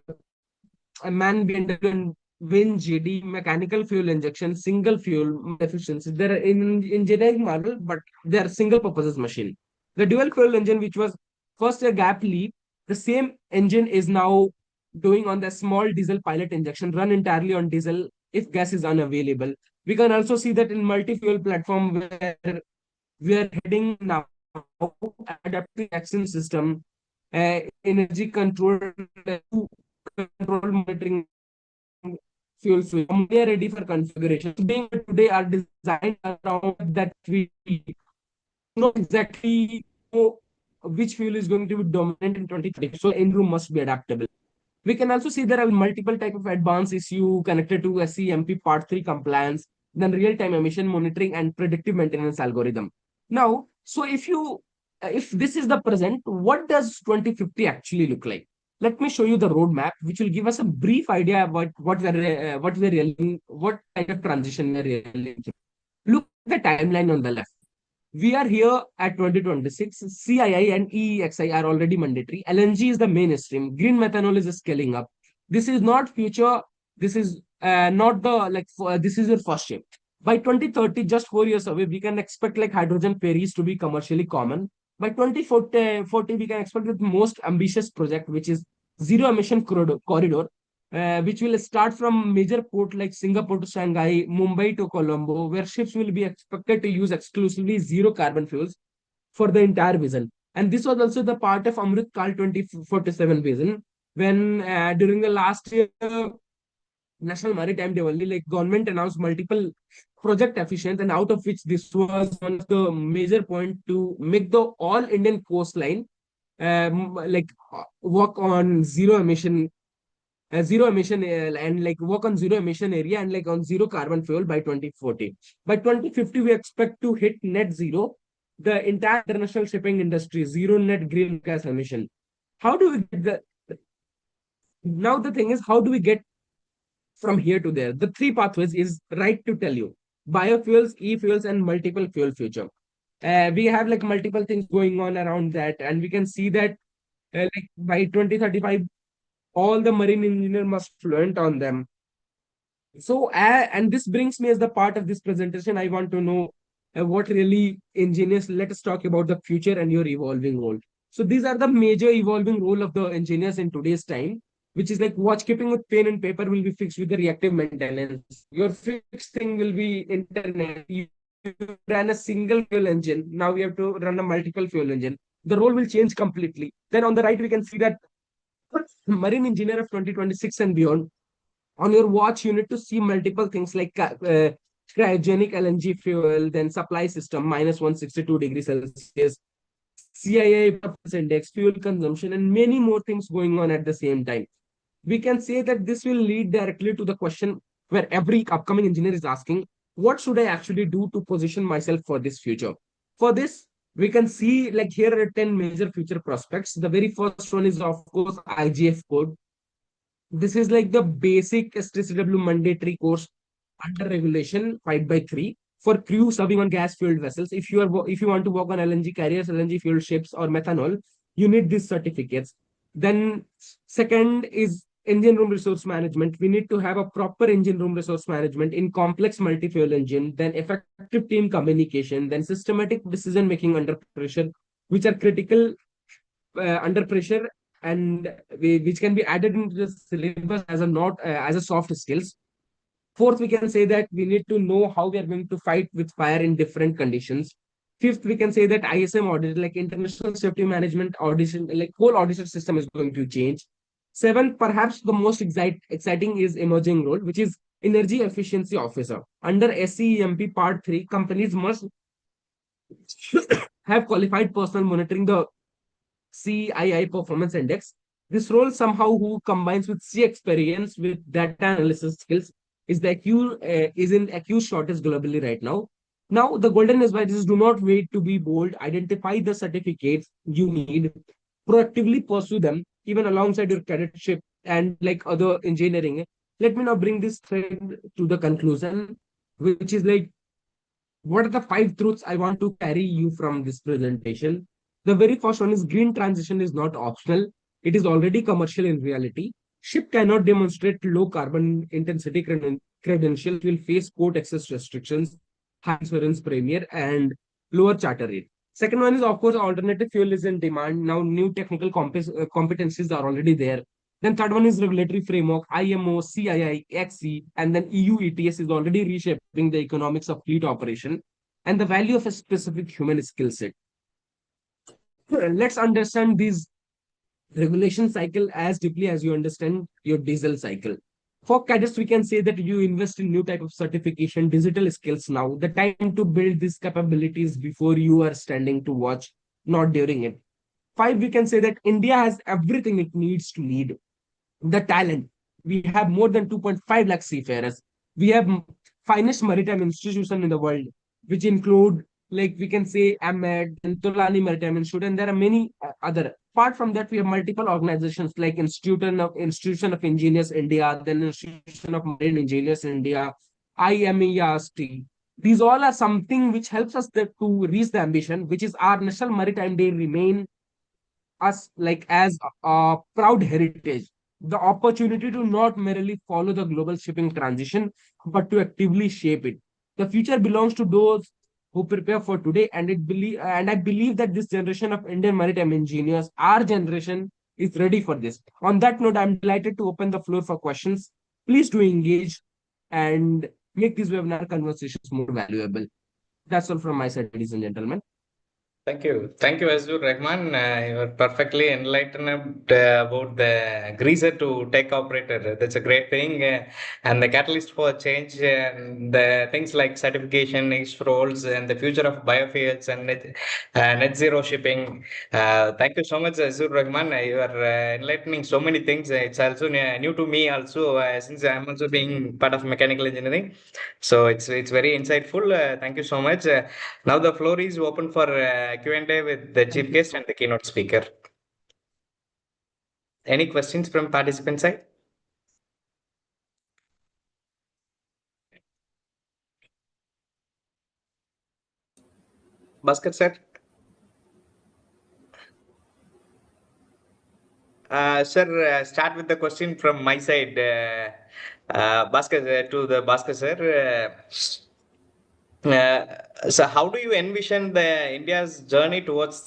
a man BMW and Win GD mechanical fuel injection, single fuel efficiency. They're in engineering model, but they're single purposes machine. The dual fuel engine, which was first a gap leap, the same engine is now doing on the small diesel pilot injection, run entirely on diesel if gas is unavailable. We can also see that in multi-fuel platform where we are heading now, adaptive action system, energy control, control monitoring fuel switch. They are ready for configuration. Being today are designed around that we know exactly which fuel is going to be dominant in 2030. So in room must be adaptable. We can also see there are multiple type of advanced issue connected to SCMP Part 3 compliance, then real-time emission monitoring and predictive maintenance algorithm. Now, so if this is the present, what does 2050 actually look like? Let me show you the roadmap, which will give us a brief idea about what what kind of transition we're really. Look at the timeline on the left. We are here at 2026. CII and EEXI are already mandatory. LNG is the mainstream. Green methanol is scaling up. This is not future. This is not the this is your first shape. By 2030, just 4 years away, we can expect like hydrogen ferries to be commercially common. By 2040, we can expect the most ambitious project, which is zero emission corridor, which will start from major port like Singapore to Shanghai, Mumbai to Colombo, where ships will be expected to use exclusively zero carbon fuels for the entire vision. And this was also the part of Amrit Kal 2047 vision, when during the last year, National Maritime Day only, like government announced multiple project efficient, and out of which this was one of the major point to make the all Indian coastline work on zero emission and like work on zero emission area and like on zero carbon fuel by 2040. By 2050, we expect to hit net zero, the entire international shipping industry, zero net green gas emission. How do we get now the thing is, how do we get from here to there? The three pathways is right to tell you: biofuels, e-fuels, and multiple fuel future. We have like multiple things going on around that, and we can see that like by 2035, all the marine engineer must fluent on them. So, and this brings me as the part of this presentation. I want to know what really engineers. Let us talk about the future and your evolving role. So, these are the major evolving role of the engineers in today's time, which is like watch keeping with pen and paper will be fixed with the reactive maintenance. Your fixed thing will be internet. You ran a single fuel engine. Now we have to run a multiple fuel engine. The role will change completely. Then on the right, we can see that marine engineer of 2026 and beyond. On your watch, you need to see multiple things like cryogenic LNG fuel, then supply system minus 162 degrees Celsius, CII purpose index, fuel consumption, and many more things going on at the same time. We can say that this will lead directly to the question where every upcoming engineer is asking, what should I actually do to position myself for this future? For this, we can see like here are 10 major future prospects. The very first one is of course IGF code. This is like the basic STCW mandatory course under regulation 5/3 for crew serving on gas fueled vessels. If you want to work on LNG carriers, LNG fueled ships, or methanol, you need these certificates. Then second is engine room resource management. We need to have a proper engine room resource management in complex multi-fuel engine, then effective team communication, then systematic decision making under pressure, which are critical under pressure, and which can be added into the syllabus as a not as a soft skills. Fourth, we can say that we need to know how we are going to fight with fire in different conditions. Fifth, we can say that ISM audit, like international safety management audition, like whole audition system is going to change. Seventh, perhaps the most exciting is emerging role, which is energy efficiency officer. Under SCEMP Part 3, companies must have qualified personnel monitoring the CII performance index. This role somehow who combines with C experience with data analysis skills is in acute shortage globally right now. Now the golden advice is do not wait to be bold. Identify the certificates you need, proactively pursue them, even alongside your cadetship and like other engineering. Let me now bring this thread to the conclusion, which is like what are the 5 truths I want to carry you from this presentation? The very first one is green transition is not optional. It is already commercial in reality. Ship cannot demonstrate low carbon intensity credentials will face port access restrictions, high insurance premium, and lower charter rate. Second one is, of course, alternative fuel is in demand. Now, new technical competencies are already there. Then third one is regulatory framework, IMO, CII, XC, and then EU ETS is already reshaping the economics of fleet operation and the value of a specific human skill set. Let's understand these regulation cycle as deeply as you understand your diesel cycle. For cadets, we can say that you invest in new type of certification, digital skills now. The time to build these capabilities before you are standing to watch, not during it. Five, we can say that India has everything it needs to lead. The talent. We have more than 2.5 lakh seafarers. We have finest maritime institution in the world, which include, like we can say, AMED and Tulani Maritime Institute, and there are many other. Apart from that, we have multiple organizations like Institution of Engineers India, then Institution of Marine Engineers India, IMERT. These all are something which helps us to reach the ambition, which is our National Maritime Day remain us like as a proud heritage, the opportunity to not merely follow the global shipping transition, but to actively shape it. The future belongs to those who prepare for today, and I believe that this generation of Indian maritime engineers, our generation, is ready for this. On that note, I'm delighted to open the floor for questions. Please do engage and make these webinar conversations more valuable. That's all from my side, ladies and gentlemen. Thank you. Thank you, Azur Rahman. You are perfectly enlightened about the greaser to tech operator. That's a great thing. And the catalyst for change and the things like certification, next roles, and the future of biofuels and net zero shipping. Thank you so much, Azur Rahman. You are enlightening so many things. It's also new to me also, since I'm also being part of mechanical engineering. So it's very insightful. Thank you so much. Now the floor is open for Q&A with the chief guest and the keynote speaker. Any questions from participant side? Bhaskar sir? Sir, start with the question from my side. Bhaskar, to the Bhaskar sir. So how do you envision the India's journey towards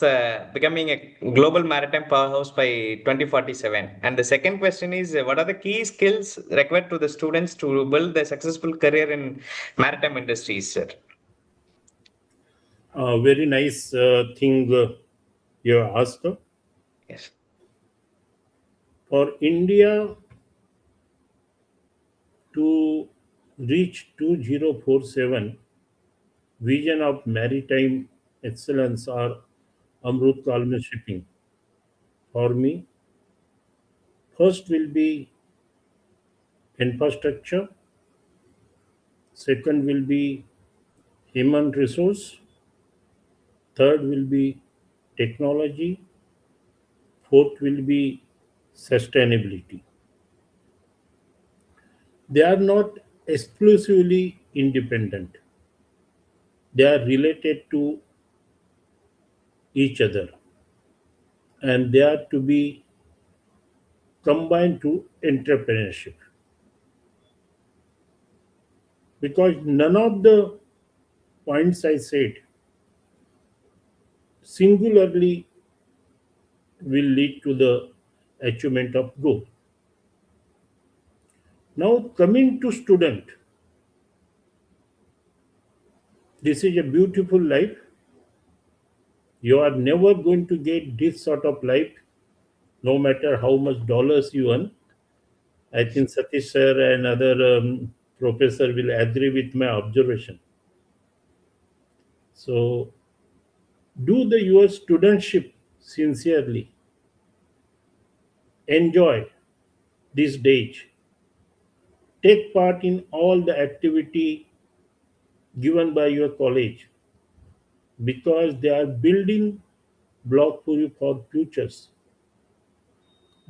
becoming a global maritime powerhouse by 2047? And the second question is, what are the key skills required to the students to build a successful career in maritime industries, sir? Very nice thing you asked. Yes. For India to reach 2047 vision of maritime excellence or Amrut Kalme shipping, for me, first will be infrastructure, second will be human resource, third will be technology, fourth will be sustainability. They are not exclusively independent. They are related to each other and they are to be combined to entrepreneurship. Because none of the points I said singularly will lead to the achievement of goal. Now, coming to student, this is a beautiful life. Singularly will lead to the achievement of goal. Now, coming to student, this is a beautiful life. You are never going to get this sort of life, no matter how much dollars you earn. I think Satish sir and other professor will agree with my observation. So do your studentship sincerely. Enjoy this days. Take part in all the activity given by your college because they are building block for you for futures.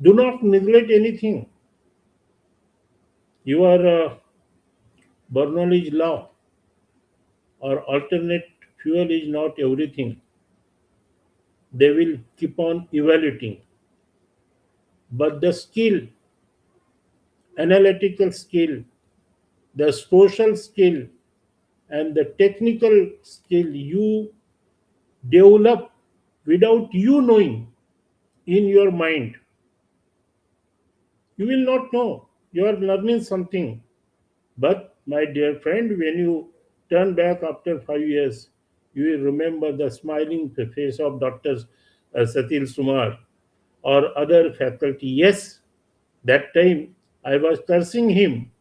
Do not neglect anything. Your Bernoulli's law or alternate fuel is not everything. They will keep on evaluating. But the skill, analytical skill, the social skill, and the technical skill you develop without you knowing in your mind, you will not know you are learning something. But my dear friend, when you turn back after 5 years, you will remember the smiling face of Dr. Satil Sumar or other faculty. Yes, that time I was cursing him,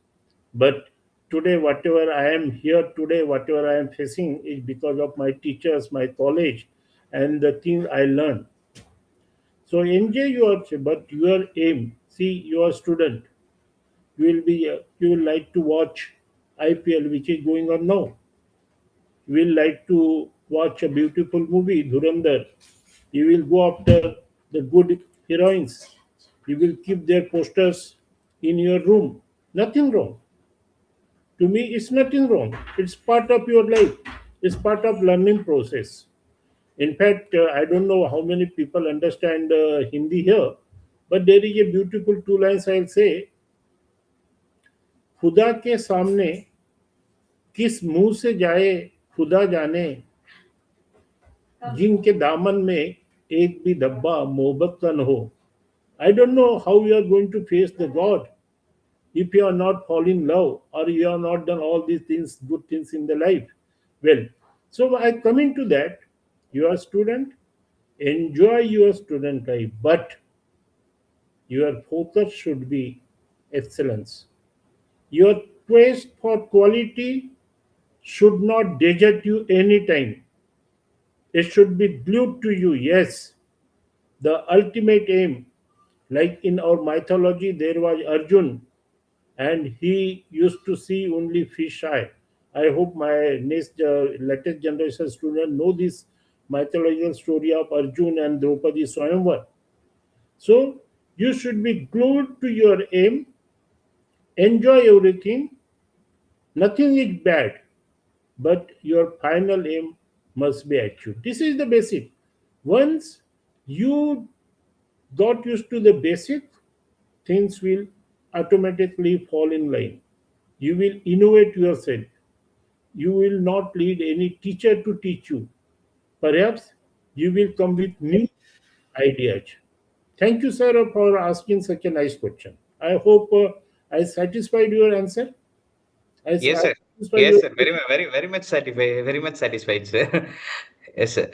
but today, whatever I am here today, whatever I am facing is because of my teachers, my college, and the things I learned. So enjoy but your aim. See, you are student. You will like to watch IPL, which is going on now. You will like to watch a beautiful movie, Dhurandhar. You will go after the good heroines. You will keep their posters in your room. Nothing wrong. To me, it's nothing wrong. It's part of your life. It's part of learning process. In fact, I don't know how many people understand Hindi here, but there is a beautiful two lines I'll say. खुदा के सामने किस मुंह से जाए खुदा जाने, जिनके दामन में एक भी धब्बा मोहब्बत का न हो. I don't know how you are going to face the God if you are not fall in love or you have not done all these things, good things in the life. Well, so I coming to that, you are a student, enjoy your student life, but your focus should be excellence. Your quest for quality should not desert you anytime. It should be glued to you. Yes, the ultimate aim, like in our mythology, there was Arjun, and he used to see only fish eye. I hope my next latest generation student know this mythological story of Arjun and Draupadi Swayamvar. So you should be glued to your aim, enjoy everything. Nothing is bad, but your final aim must be achieved. This is the basic. Once you got used to the basic, things will automatically fall in line. You will innovate yourself. You will not need any teacher to teach you. Perhaps you will come with new ideas. Thank you, sir, for asking such a nice question. I hope I satisfied your answer. Yes, sir. Satisfied Yes, your sir. Very much satisfied. Very much satisfied, sir. Yes, sir.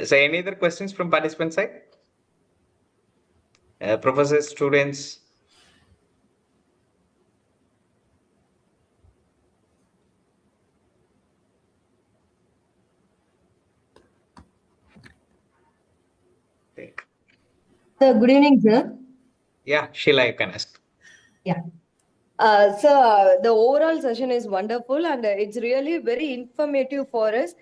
So, any other questions from participant side? Professors, students? So, good evening, sir. Yeah, Sheila, you can ask. Yeah. So, the overall session is wonderful and it's really very informative for us.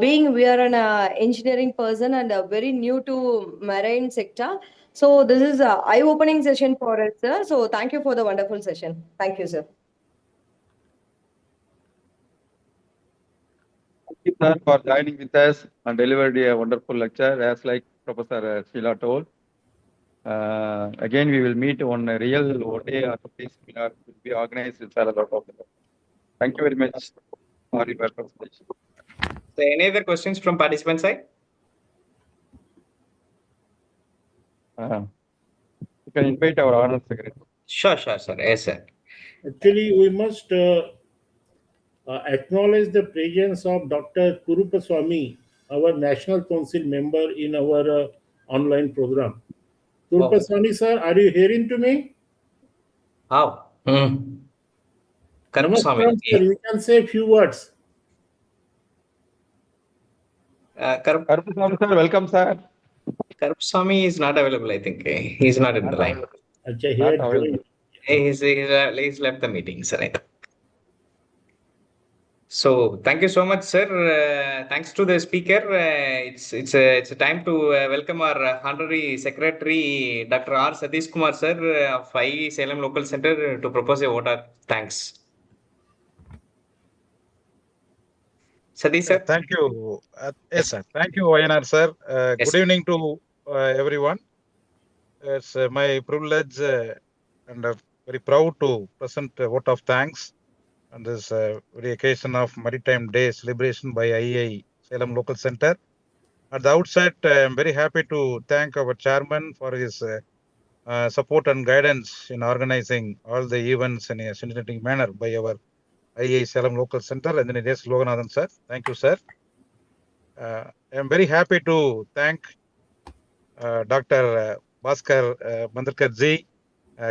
Being we are an engineering person and very new to marine sector. So, this is a eye-opening session for us, sir. So, thank you for the wonderful session. Thank you, sir. Thank you, sir, for joining with us and delivered a wonderful lecture, as like Professor Sheila told. Again, we will meet on a real one day after this seminar will be organized with a lot of them. Thank you very much for your presentation. So, any other questions from participant side? You can invite our honor secretary. Sure, sir. Yes, sir. Actually, we must acknowledge the presence of Dr. Kurupaswamy, our National Council member in our online program. Kurupaswamy sir, are you hearing to me? How? Namaskaram, sir. You can say a few words. Karupaswamy sir, welcome sir. Karupaswamy is not available, I think. He's not in the line. Achha, he had joined. He's left the meeting, sir. So thank you so much, sir. Thanks to the speaker. It's a time to welcome our honorary secretary, Dr. R. Satish Kumar, sir, of IEI Salem Local Center, to propose a vote of thanks. Satish, sir. Thank you. Yes, sir. Thank you, YNR, sir. Yes. Good evening to everyone. It's my privilege and very proud to present a vote of thanks on this very occasion of Maritime Day celebration by IEI Salem Local Center. At the outset, I'm very happy to thank our chairman for his support and guidance in organizing all the events in a systematic manner by our IEI Salem Local Center, and then it is Loganathan, sir. Thank you, sir. I'm very happy to thank Dr. Bhaskar Mandarkar ji,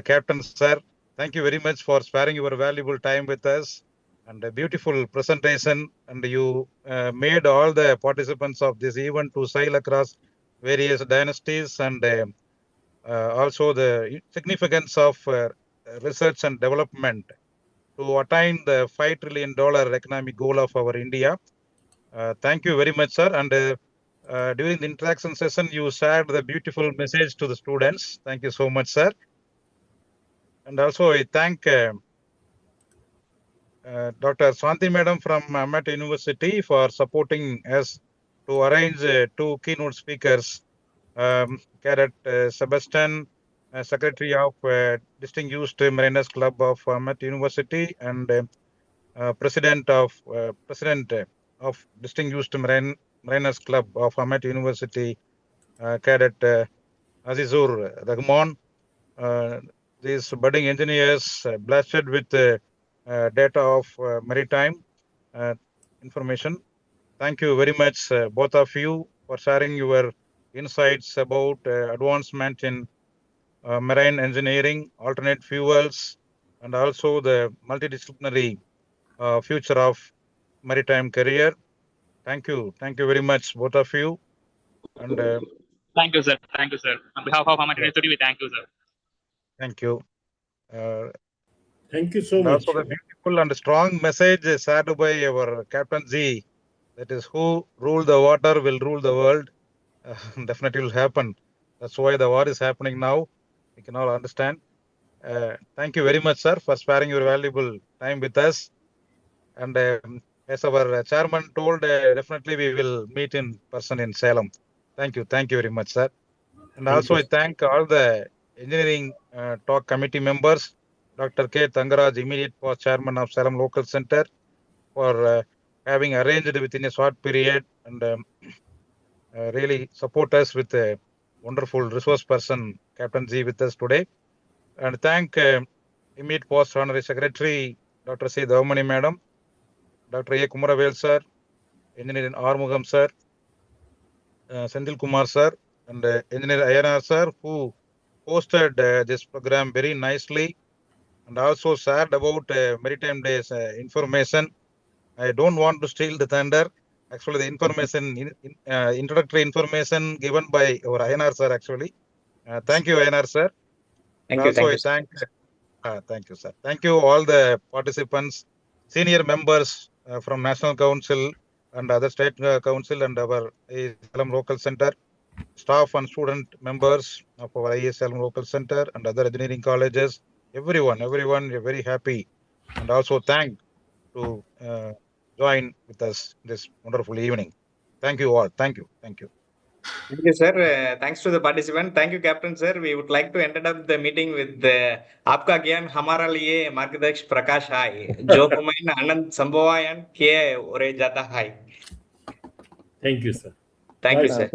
Captain, sir. Thank you very much for sparing your valuable time with us and a beautiful presentation. And you made all the participants of this event to sail across various dynasties and also the significance of research and development to attain the $5 trillion economic goal of our India. Thank you very much, sir. And during the interaction session, you shared the beautiful message to the students. Thank you so much, sir. And also, I thank Dr. Swanti Madam from Amat University for supporting us to arrange two keynote speakers, Cadet Sebastian, Secretary of Distinguished Mariners Club of Amat University, and President of Distinguished Mariners Club of Amat University, Cadet Azizur Rahman. These budding engineers blasted with data of maritime information. Thank you very much, both of you, for sharing your insights about advancement in marine engineering, alternate fuels, and also the multidisciplinary future of maritime career. Thank you. Thank you very much, both of you. And thank you, sir. Thank you, sir. On behalf of Amat University, we thank you, sir. thank you. Thank you so And much. also the beautiful and strong message shared by our Captain G. That is, who rule the water will rule the world. Definitely will happen. That's why the war is happening now. We can all understand. Thank you very much, sir, for sparing your valuable time with us. And as our chairman told, definitely we will meet in person in Salem. Thank you. Thank you very much, sir. And Thank also you. I thank all the engineering talk committee members, Dr. K. Tangaraj, immediate past chairman of Salem Local Center, for having arranged within a short period and really support us with a wonderful resource person, Captain G, with us today. And thank immediate past honorary secretary, Dr. C. Dhavamani madam, Dr. A. Kumaravel sir, Engineer Armugam sir, Sendil Kumar sir, and Engineer Ayana sir, who hosted this program very nicely and also shared about Maritime Days information. I don't want to steal the thunder. Actually, the information, introductory information given by our INR sir, actually. Thank you, INR sir. Thank And you. also, Thank I you, sir. thank you, sir. Thank you, all the participants, senior members from National Council and other state council and our Salem Local Center, staff and student members of our ISLM Local Center and other engineering colleges, everyone, we're very happy and also thank to join with us this wonderful evening. Thank you all. Thank you. Thank you. Thank you, sir. Thanks to the participant. Thank you, Captain, sir. We would like to end up the meeting with आपका ज्ञान हमारा लिए मार्गदर्शक प्रकाश है जो हमें आनंद संभवायन किए और जाता है. Thank you, sir. Thank you, Bye, sir.